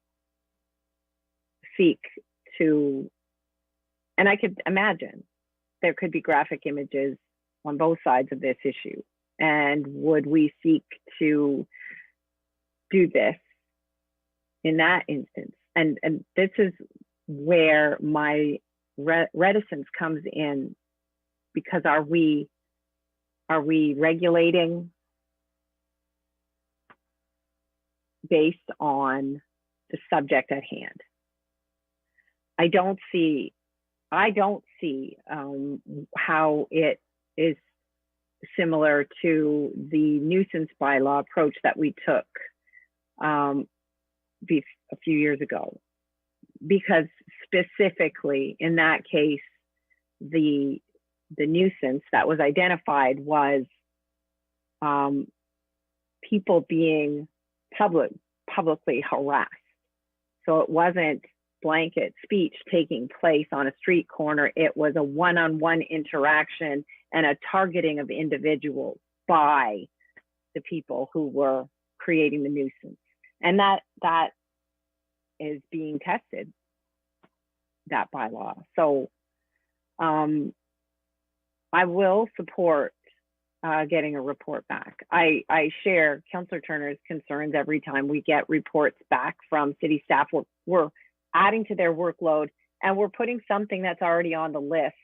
seek to, and I could imagine there could be graphic images on both sides of this issue, and would we seek to do this in that instance? And this is where my reticence comes in, because are we regulating based on the subject at hand? I don't see how it is similar to the nuisance bylaw approach that we took a few years ago, because specifically in that case, the nuisance that was identified was people being publicly harassed. So it wasn't blanket speech taking place on a street corner. It was a one-on-one interaction and a targeting of individuals by the people who were creating the nuisance. And that is being tested, that bylaw. So I will support getting a report back. I share Councillor Turner's concerns every time we get reports back from city staff. We're adding to their workload, and we're putting something that's already on the list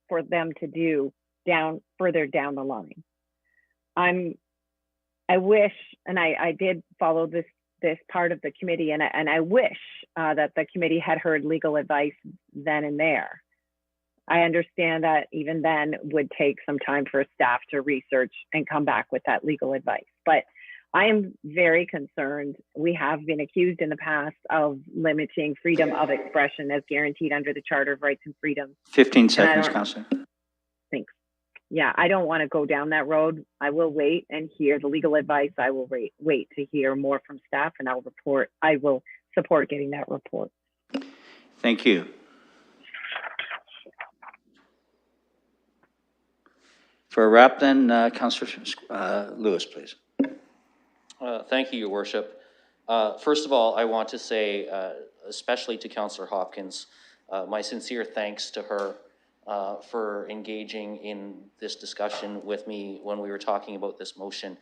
for them to do further down the line. I wish, and I did follow this part of the committee, and I wish that the committee had heard legal advice then and there. I understand that even then would take some time for staff to research and come back with that legal advice. But I am very concerned. We have been accused in the past of limiting freedom of expression as guaranteed under the Charter of Rights and Freedoms. 15 seconds, Councillor. Thanks. Yeah, I don't want to go down that road. I will wait and hear the legal advice. I will wait to hear more from staff, and I will support getting that report. Thank you. For a wrap then, Councillor Lewis, please. Thank you, Your Worship. First of all, I want to say, especially to Councillor Hopkins, my sincere thanks to her for engaging in this discussion with me when we were talking about this motion.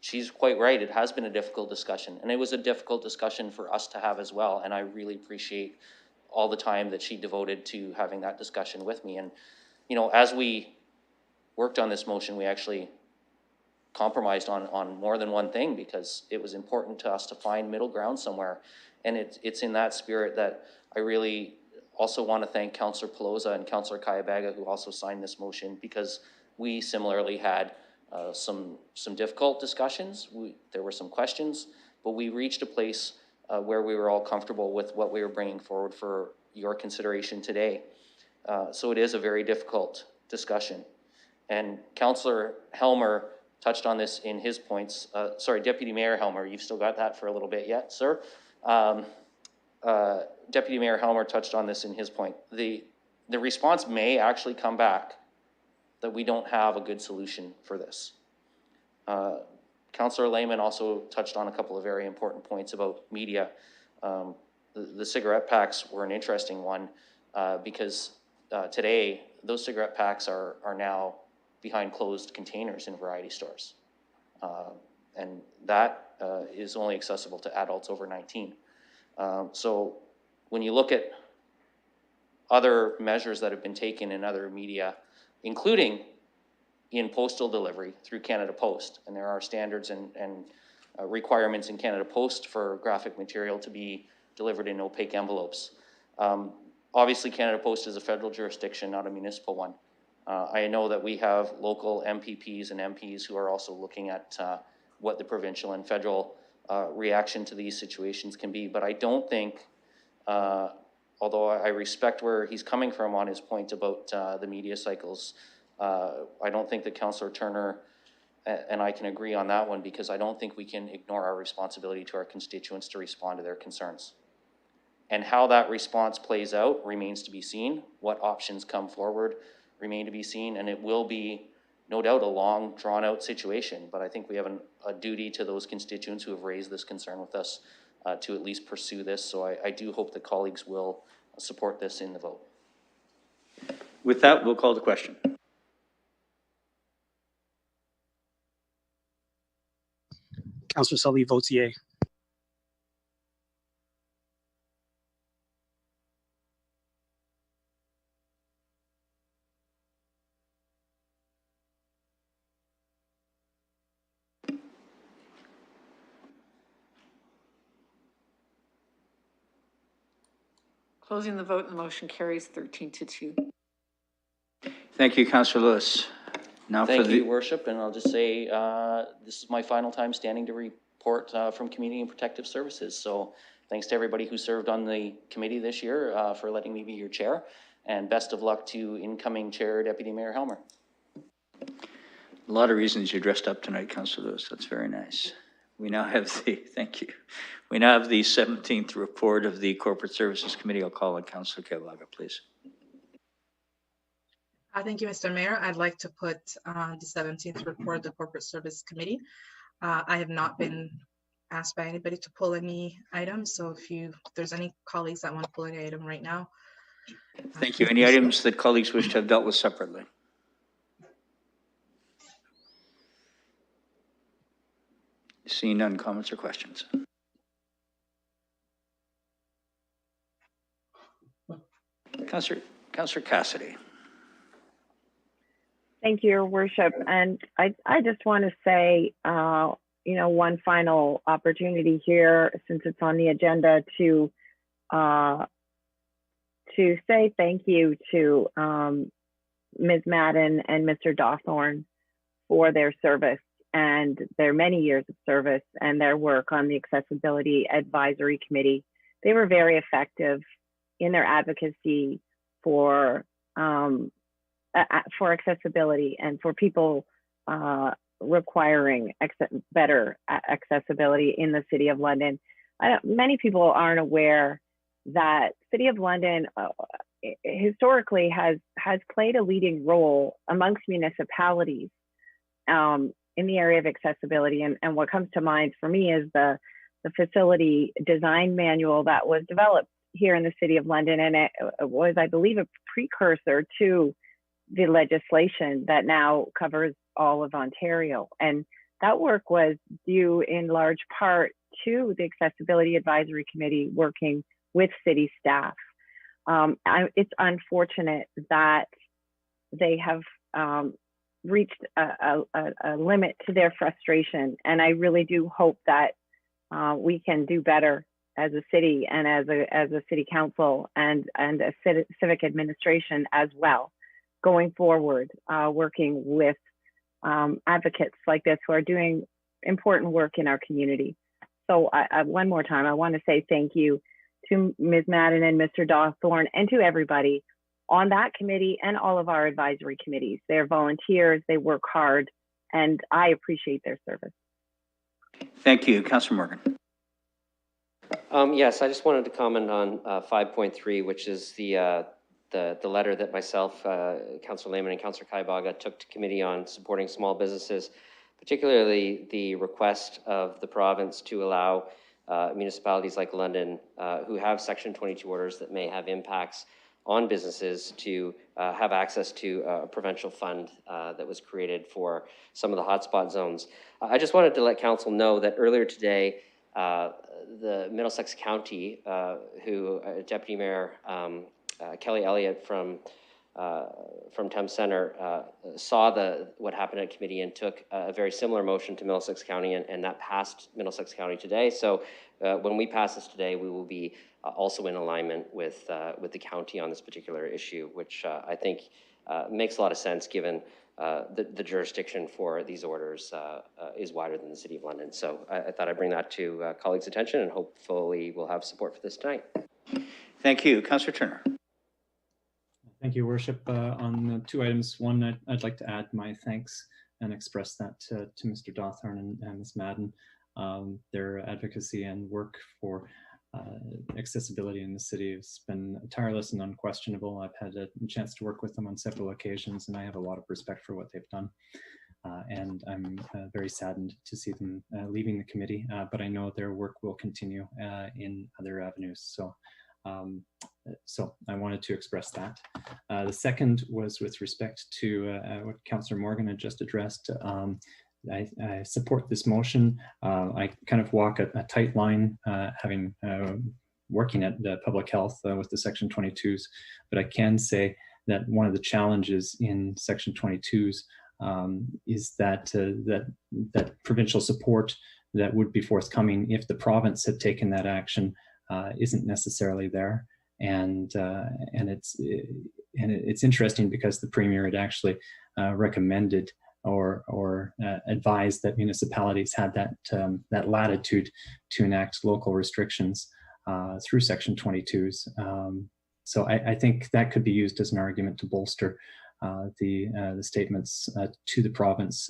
She's quite right. It has been a difficult discussion, and it was a difficult discussion for us to have as well. And I really appreciate all the time that she devoted to having that discussion with me. And, as we worked on this motion, we actually compromised on more than one thing, because it was important to us to find middle ground somewhere. And it's in that spirit that I really also want to thank Councillor Pelosa and Councillor Kayabaga, who also signed this motion, because we similarly had some difficult discussions. There were some questions, but we reached a place where we were all comfortable with what we were bringing forward for your consideration today. So it is a very difficult discussion. And Councillor Helmer touched on this in his points. Sorry, Deputy Mayor Helmer, you've still got that for a little bit yet, sir. Deputy Mayor Helmer touched on this in his point. The response may actually come back that we don't have a good solution for this. Councillor Lehman also touched on a couple of very important points about media. The cigarette packs were an interesting one because today those cigarette packs are now behind closed containers in variety stores. and that is only accessible to adults over 19. So when you look at other measures that have been taken in other media, including in postal delivery through Canada Post, and there are standards and requirements in Canada Post for graphic material to be delivered in opaque envelopes. Obviously, Canada Post is a federal jurisdiction, not a municipal one. I know that we have local MPPs and MPs who are also looking at what the provincial and federal reaction to these situations can be, but I don't think, although I respect where he's coming from on his point about the media cycles, I don't think that Councillor Turner and I can agree on that one, because I don't think we can ignore our responsibility to our constituents to respond to their concerns. And how that response plays out remains to be seen. What options come forward remain to be seen, and it will be, no doubt, a long, drawn-out situation, but I think we have a duty to those constituents who have raised this concern with us to at least pursue this, so I do hope that colleagues will support this in the vote. With that, we'll call the question. Councillor Sully votes yea. Closing the vote and the motion carries 13-2. Thank you, Councillor Lewis. Now Thank for you, the Worship, and I'll just say this is my final time standing to report from Community and Protective Services. So thanks to everybody who served on the committee this year for letting me be your chair, and best of luck to incoming Chair Deputy Mayor Helmer. A lot of reasons you dressed up tonight, Councillor Lewis. That's very nice. We now have thank you. We now have the 17th report of the Corporate Services Committee. I'll call on Councillor Kevaga, please. Thank you, Mr. Mayor. I'd like to put the 17th report of the Corporate Service Committee. I have not been asked by anybody to pull any items, so if there's any colleagues that want to pull any item right now. Thank you. Any items that colleagues wish to have dealt with separately? Seeing none, comments or questions? Councillor Cassidy. Thank you, Your Worship. And I just want to say, one final opportunity here, since it's on the agenda, to say thank you to Ms. Madden and Mr. Dawthorne for their service and their many years of service and their work on the Accessibility Advisory Committee. They were very effective in their advocacy for accessibility and for people requiring better accessibility in the City of London. Many people aren't aware that City of London historically has played a leading role amongst municipalities in the area of accessibility. And what comes to mind for me is the facility design manual that was developed here in the City of London. And it was, I believe, a precursor to the legislation that now covers all of Ontario. And that work was due in large part to the Accessibility Advisory Committee working with city staff. It's unfortunate that they have reached a limit to their frustration. And I really do hope that we can do better as a city and as a city council and a civic administration as well, going forward, working with advocates like this who are doing important work in our community. So one more time, I want to say thank you to Ms. Madden and Mr. Dawthorne and to everybody on that committee and all of our advisory committees. They're volunteers, they work hard, and I appreciate their service. Thank you. Councillor Morgan. Yes, I just wanted to comment on 5.3, which is the letter that myself, Councillor Lehman and Councillor Kevaga took to committee on supporting small businesses, particularly the request of the province to allow municipalities like London who have Section 22 orders that may have impacts on businesses to have access to a provincial fund that was created for some of the hotspot zones. I just wanted to let council know that earlier today, the Middlesex County, Deputy Mayor Kelly Elliott from Thames Centre saw what happened at committee and took a very similar motion to Middlesex County, and that passed Middlesex County today. So when we pass this today, we will be also in alignment with the county on this particular issue, which I think makes a lot of sense given the jurisdiction for these orders is wider than the City of London. So I thought I'd bring that to colleagues' attention, and hopefully we'll have support for this tonight. Thank you. Councillor Turner. Thank you, Worship. On 2 items, one, I'd like to add my thanks and express that to Mr. Dawthorne and Ms. Madden. Their advocacy and work for accessibility in the city has been tireless and unquestionable. I've had a chance to work with them on several occasions, and I have a lot of respect for what they've done. And I'm very saddened to see them leaving the committee, but I know their work will continue in other avenues. So I wanted to express that. The second was with respect to what Councillor Morgan had just addressed. I support this motion. I kind of walk a tight line, having working at public health with the Section 22s, but I can say that one of the challenges in Section 22s is that that provincial support that would be forthcoming if the province had taken that action isn't necessarily there, and it's interesting because the Premier had actually recommended or advised that municipalities had that latitude to enact local restrictions through Section 22s. So I think that could be used as an argument to bolster the statements to the province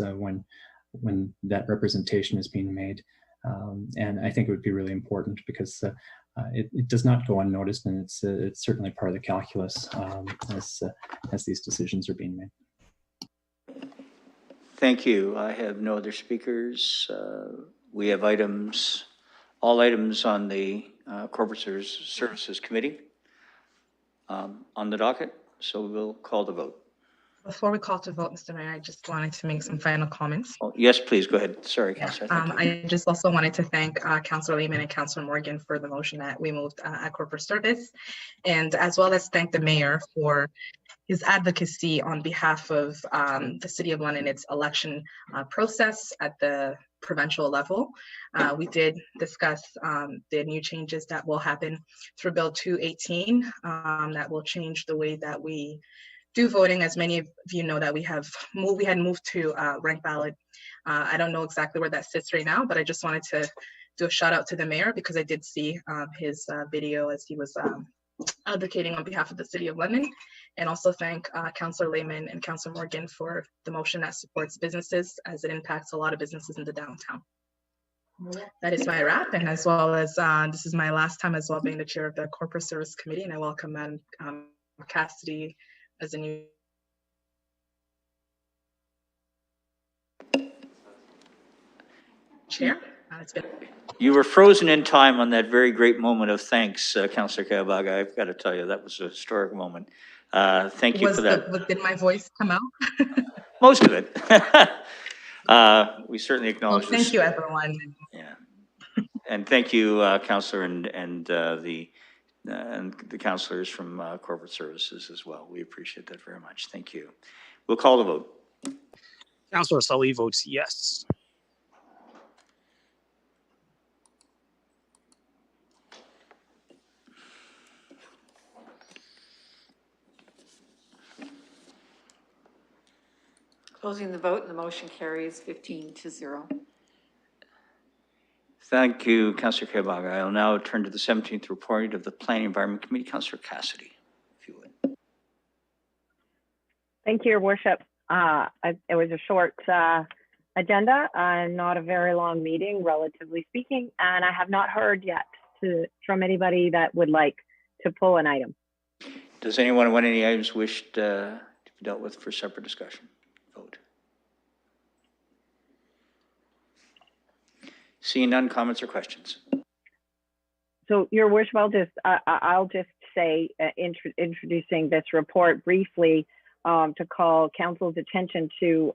when that representation is being made. And I think it would be really important because it does not go unnoticed, and it's certainly part of the calculus as these decisions are being made. Thank you. I have no other speakers. We have all items on the Corporate Services Committee on the docket, so we'll call the vote. Before we call to vote, Mr. Mayor, I just wanted to make some final comments. Oh, yes, please, go ahead. Sorry, Councillor. I just also wanted to thank Councillor Lehman and Councillor Morgan for the motion that we moved at Corporate Service, and as well as thank the Mayor for his advocacy on behalf of the City of London, its election process at the provincial level. We did discuss the new changes that will happen through Bill 218 that will change the way that we do voting. As many of you know, that we had moved to ranked ballot. I don't know exactly where that sits right now, but I just wanted to do a shout out to the Mayor because I did see his video as he was advocating on behalf of the City of London, and also thank Councillor Lehman and Councillor Morgan for the motion that supports businesses as it impacts a lot of businesses in the downtown. That is my wrap, and as well as this is my last time as well being the chair of the Corporate Service Committee, and I welcome Madam Cassidy as a new chair. It's been You were frozen in time on that very great moment of thanks, Councillor Kabaga. I've got to tell you, that was a historic moment. Thank you for that. Did my voice come out? Most of it. We certainly acknowledge well, thank you, everyone. Yeah. And thank you, Councillor, and the councillors from Corporate Services as well. We appreciate that very much. Thank you. We'll call the vote. Councillor Sully votes yes. Closing the vote and the motion carries 15-0. Thank you, Councillor Kabaga. I'll now turn to the 17th report of the Planning Environment Committee. Councillor Cassidy, if you would. Thank you, Your Worship. It was a short agenda, not a very long meeting, relatively speaking, and I have not heard yet from anybody that would like to pull an item. Does anyone want any items wished to be dealt with for separate discussion? Vote. Seeing none, comments or questions? So, Your Worship, I'll just say, introducing this report briefly, to call council's attention to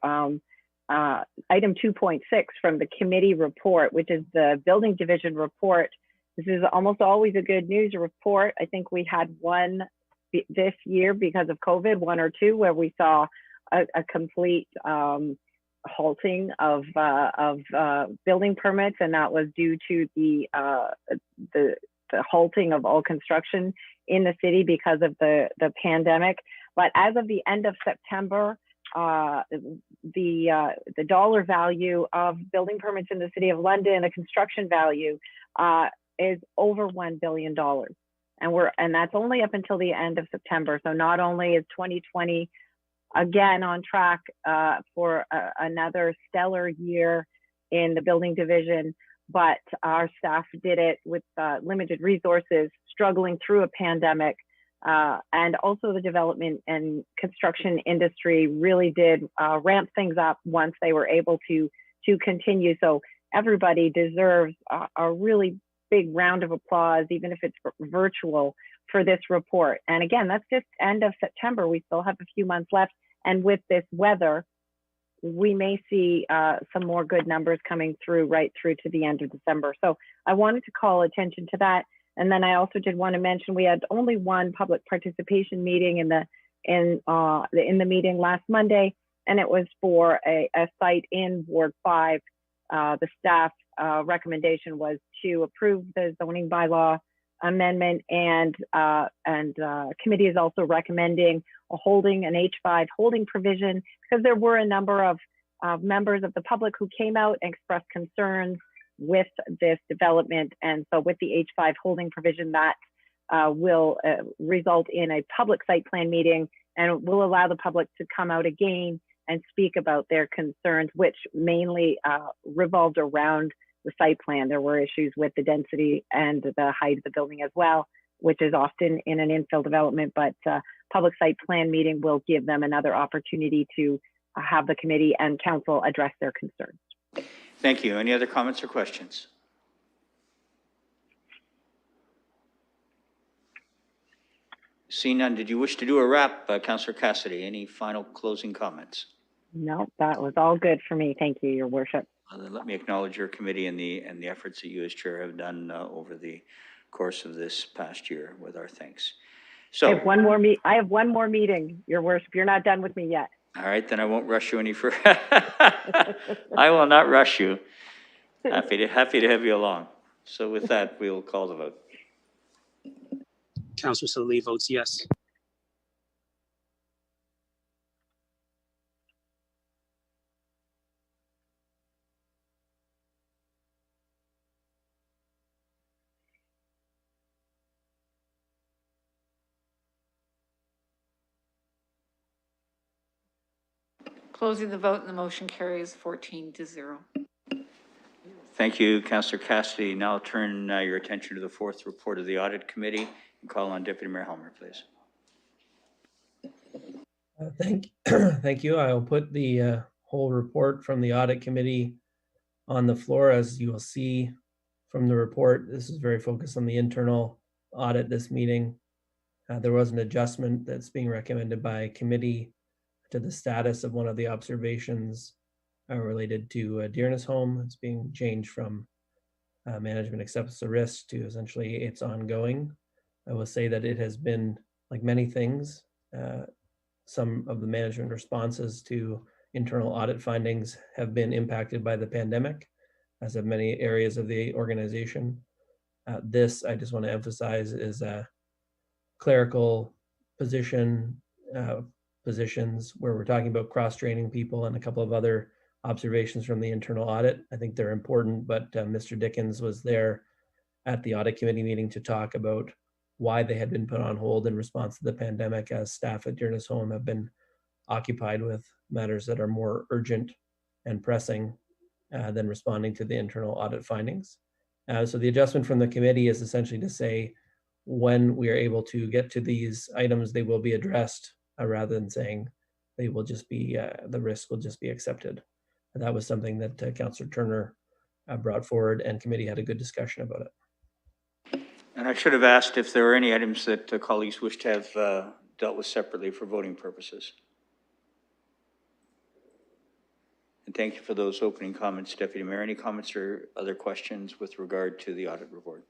item 2.6 from the committee report, which is the building division report. This is almost always a good news report. I think we had one this year because of COVID, one or two, where we saw a complete halting of building permits, and that was due to the halting of all construction in the city because of the pandemic. But as of the end of September, the dollar value of building permits in the City of London, the construction value, is over $1 billion, and that's only up until the end of September. So not only is 2020 again on track for another stellar year in the building division, but our staff did it with limited resources, struggling through a pandemic, and also the development and construction industry really did ramp things up once they were able to continue. So everybody deserves a really big round of applause, even if it's virtual, for this report. And again, that's just end of September. We still have a few months left. And with this weather, we may see some more good numbers coming through right through to the end of December. So I wanted to call attention to that. And then I also did want to mention we had only one public participation meeting in the meeting last Monday, and it was for a site in Ward 5. The staff recommendation was to approve the zoning bylaw amendment, and committee is also recommending an H5 holding provision, because there were a number of members of the public who came out and expressed concerns with this development. And so with the H5 holding provision, that will result in a public site plan meeting, and will allow the public to come out again and speak about their concerns, which mainly revolved around the site plan. There were issues with the density and the height of the building as well, which is often in an infill development, but public site plan meeting will give them another opportunity to have the committee and council address their concerns. Thank you. Any other comments or questions? Seeing none, did you wish to do a wrap, Councillor Cassidy? Any final closing comments? No, that was all good for me. Thank you, Your Worship. Then let me acknowledge your committee and the efforts that you as chair have done over the course of this past year, with our thanks. So I have one more meeting, Your Worship. You're not done with me yet. All right, then I won't rush you any further. I will not rush you. Happy to have you along. So with that, we will call the vote. Councillor Salih votes yes. Closing the vote and the motion carries 14-0. Thank you, Councillor Cassidy. Now I'll turn your attention to the fourth report of the Audit Committee and call on Deputy Mayor Helmer, please. Thank you. I'll put the whole report from the Audit Committee on the floor. As you will see from the report, this is very focused on the internal audit this meeting. There was an adjustment that's being recommended by committee to the status of one of the observations related to Dearness Home. It's being changed from management accepts the risk to essentially it's ongoing. I will say that it has been, like many things, some of the management responses to internal audit findings have been impacted by the pandemic, as have many areas of the organization. This, I just want to emphasize, is a clerical positions where we're talking about cross-training people and a couple of other observations from the internal audit. I think they're important, but Mr. Dickens was there at the audit committee meeting to talk about why they had been put on hold in response to the pandemic, as staff at Dearness Home have been occupied with matters that are more urgent and pressing than responding to the internal audit findings. So the adjustment from the committee is essentially to say, when we are able to get to these items, they will be addressed, rather than saying they will just be, the risk will just be accepted. And that was something that Councillor Turner brought forward, and committee had a good discussion about it. And I should have asked if there were any items that colleagues wish to have dealt with separately for voting purposes. And thank you for those opening comments, Deputy Mayor. Any comments or other questions with regard to the audit report?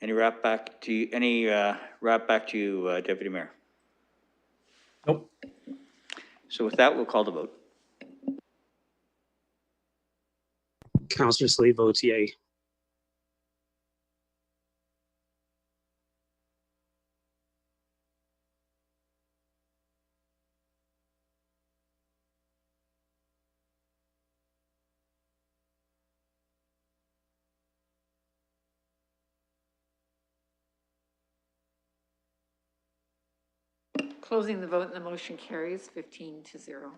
Any wrap back to you, Deputy Mayor? Nope. So with that, we'll call the vote. Councillor Slade votes yay. Closing the vote and the motion carries 15-0.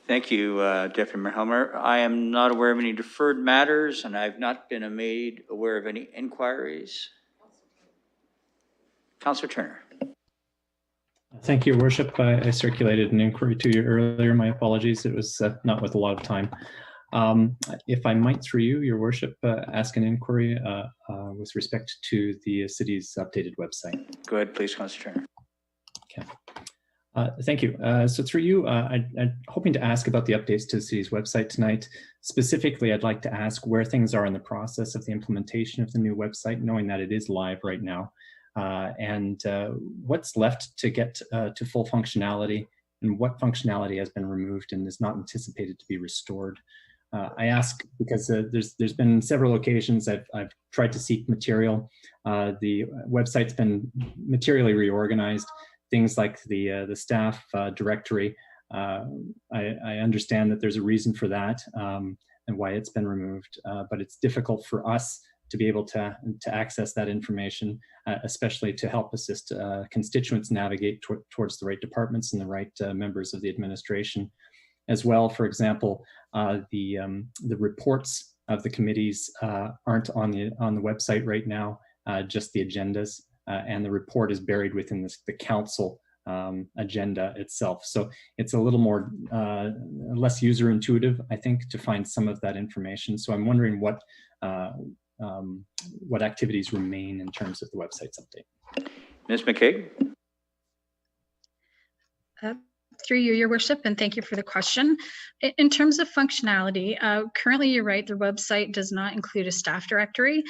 Thank you, Deputy Mayor Helmer. I am not aware of any deferred matters, and I've not been made aware of any inquiries. Councillor Turner. Thank you, Your Worship. I circulated an inquiry to you earlier. My apologies. It was not with a lot of time. If I might, through you, Your Worship, ask an inquiry with respect to the city's updated website. Go ahead, please, Councillor Turner. Okay. Thank you. So through you, I'm hoping to ask about the updates to the city's website tonight. Specifically, I'd like to ask where things are in the process of the implementation of the new website, knowing that it is live right now, and what's left to get to full functionality, and what functionality has been removed and is not anticipated to be restored. I ask because there's been several occasions I've tried to seek material. The website's been materially reorganized. Things like the staff directory. I understand that there's a reason for that and why it's been removed, but it's difficult for us to be able to access that information, especially to help assist constituents navigate towards the right departments and the right members of the administration. As well, for example, the reports of the committees aren't on the website right now, just the agendas. And the report is buried within the council agenda itself. So it's a little more, less user intuitive, I think, to find some of that information. So I'm wondering what activities remain in terms of the website's update. Ms. McCaig. Through you, Your Worship, and thank you for the question. In terms of functionality, currently you're right, the website does not include a staff directory.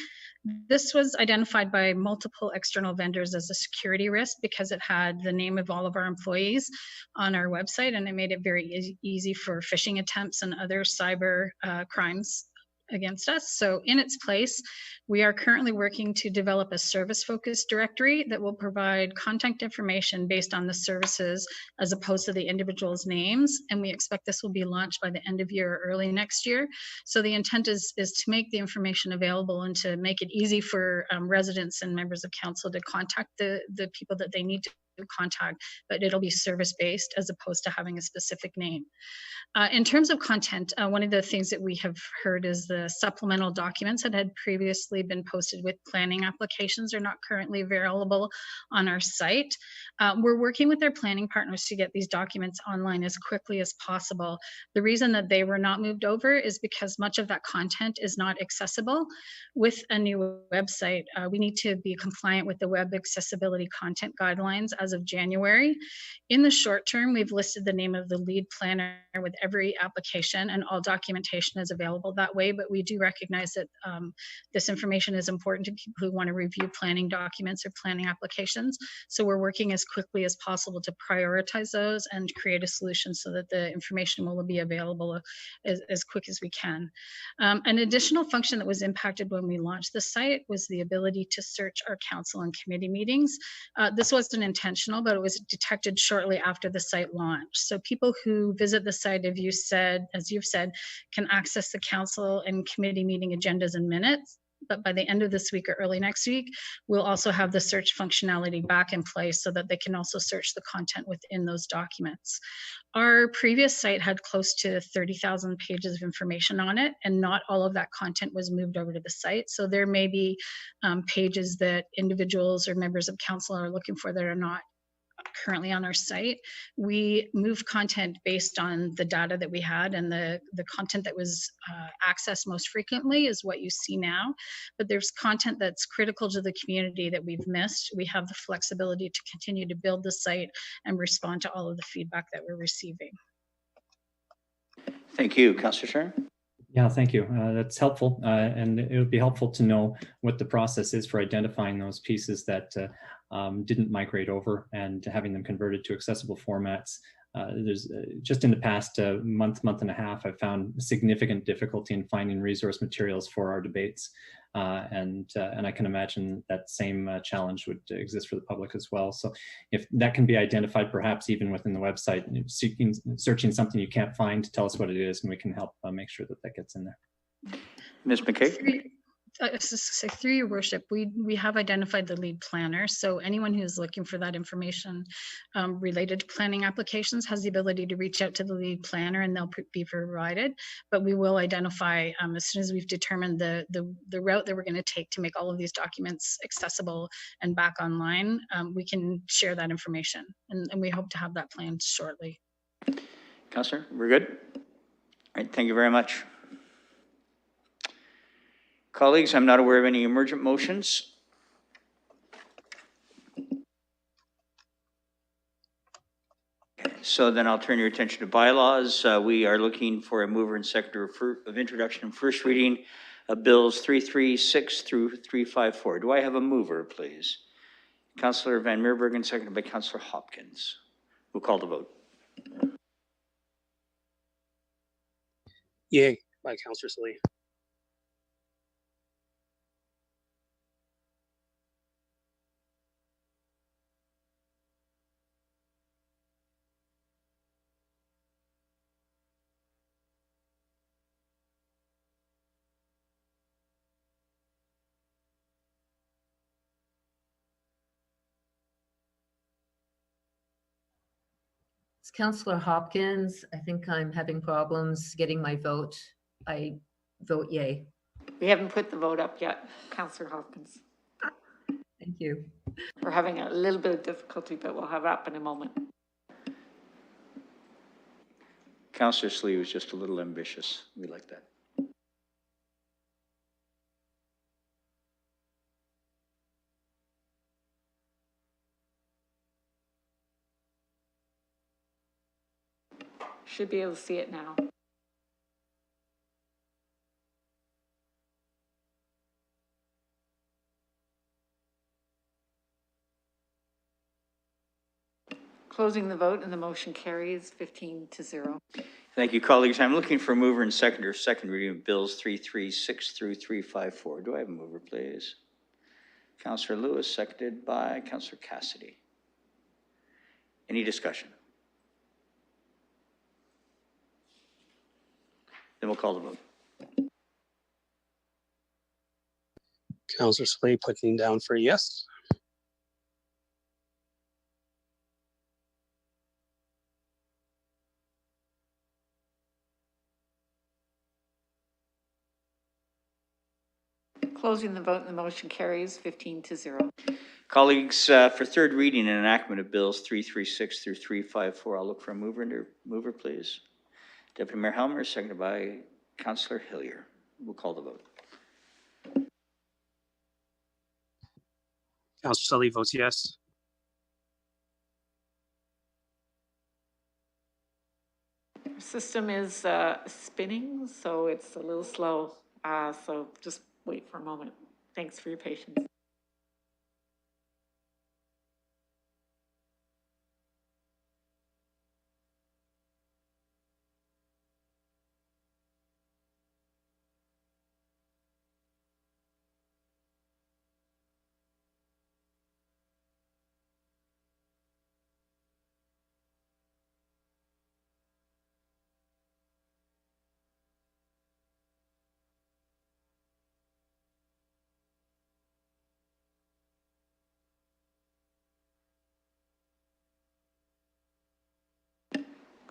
This was identified by multiple external vendors as a security risk because it had the name of all of our employees on our website, and it made it very easy for phishing attempts and other cyber crimes against us. So in its place, we are currently working to develop a service-focused directory that will provide contact information based on the services as opposed to the individual's names. And we expect this will be launched by the end of year or early next year. So the intent is to make the information available and to make it easy for residents and members of council to contact the people that they need to contact, but it'll be service-based as opposed to having a specific name. In terms of content, one of the things that we have heard is the supplemental documents that had previously been posted with planning applications are not currently available on our site. We're working with our planning partners to get these documents online as quickly as possible. The reason that they were not moved over is because much of that content is not accessible. With a new website, we need to be compliant with the Web Accessibility Content Guidelines as of January. In the short term, we've listed the name of the lead planner with every application, and all documentation is available that way, but we do recognize that this information is important to people who want to review planning documents or planning applications. So we're working as quickly as possible to prioritize those and create a solution so that the information will be available as quick as we can. An additional function that was impacted when we launched the site was the ability to search our council and committee meetings. This wasn't intentional, but it was detected shortly after the site launched. So people who visit the site, as you've said, can access the council and committee meeting agendas in minutes. But by the end of this week or early next week, we'll also have the search functionality back in place so that they can also search the content within those documents. Our previous site had close to 30,000 pages of information on it, and not all of that content was moved over to the site. So there may be pages that individuals or members of council are looking for that are not currently on our site. We move content based on the data that we had, and the content that was accessed most frequently is what you see now. But there's content that's critical to the community that we've missed. We have the flexibility to continue to build the site and respond to all of the feedback that we're receiving. Thank you. Councillor Turner? Yeah, thank you. That's helpful. And it would be helpful to know what the process is for identifying those pieces that didn't migrate over and having them converted to accessible formats. There's just in the past month and a half, I've found significant difficulty in finding resource materials for our debates. And I can imagine that same challenge would exist for the public as well. So if that can be identified, perhaps even within the website, searching something you can't find, tell us what it is, and we can help make sure that that gets in there. Ms. McKay? Through your worship, we have identified the lead planner. So anyone who's looking for that information related to planning applications has the ability to reach out to the lead planner, and they'll be provided. But we will identify as soon as we've determined the route that we're going to take to make all of these documents accessible and back online. We can share that information, and we hope to have that planned shortly. Councillor, we're good? All right, thank you very much. Colleagues, I'm not aware of any emergent motions. So then I'll turn your attention to bylaws. We are looking for a mover and seconder of introduction and first reading of bills 336 through 354. Do I have a mover, please? Councillor Van Meerbergen, seconded by Councillor Hopkins. We'll call the vote. Yay, by Councillor Salee. It's Councillor Hopkins. I think I'm having problems getting my vote. I vote yay. We haven't put the vote up yet, Councillor Hopkins. Thank you. We're having a little bit of difficulty, but we'll have it up in a moment. Councillor Slee was just a little ambitious. We like that. Should be able to see it now. Closing the vote, and the motion carries 15-0. Thank you, colleagues. I'm looking for a mover and seconder, second reading of bills 336 through 354. Do I have a mover, please? Councillor Lewis, seconded by Councillor Cassidy. Any discussion? Then we'll call the vote. Councillor Salee putting down for yes. Closing the vote, and the motion carries 15-0. Colleagues, for third reading and enactment of bills 336 through 354, I'll look for a mover, please. Deputy Mayor Helmer, seconded by Councillor Hillier. We'll call the vote. Councillor Salee votes yes. Our system is spinning, so it's a little slow. So just wait for a moment. Thanks for your patience.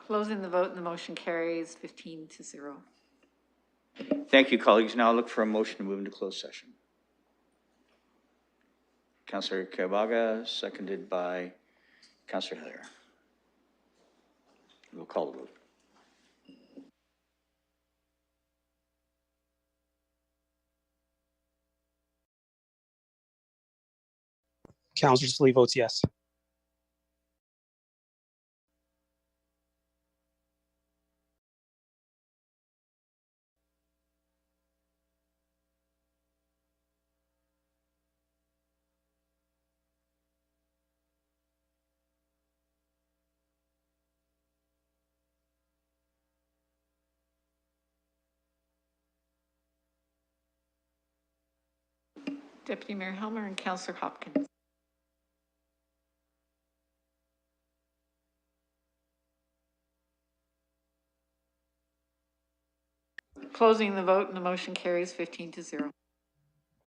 Closing the vote, and the motion carries 15-0. Thank you, colleagues. Now I'll look for a motion to move into closed session. Councillor Kabaga, seconded by Councillor Heller. We'll call the vote. Councillor Slee votes yes. Deputy Mayor Helmer and Councillor Hopkins. Closing the vote and the motion carries 15-0.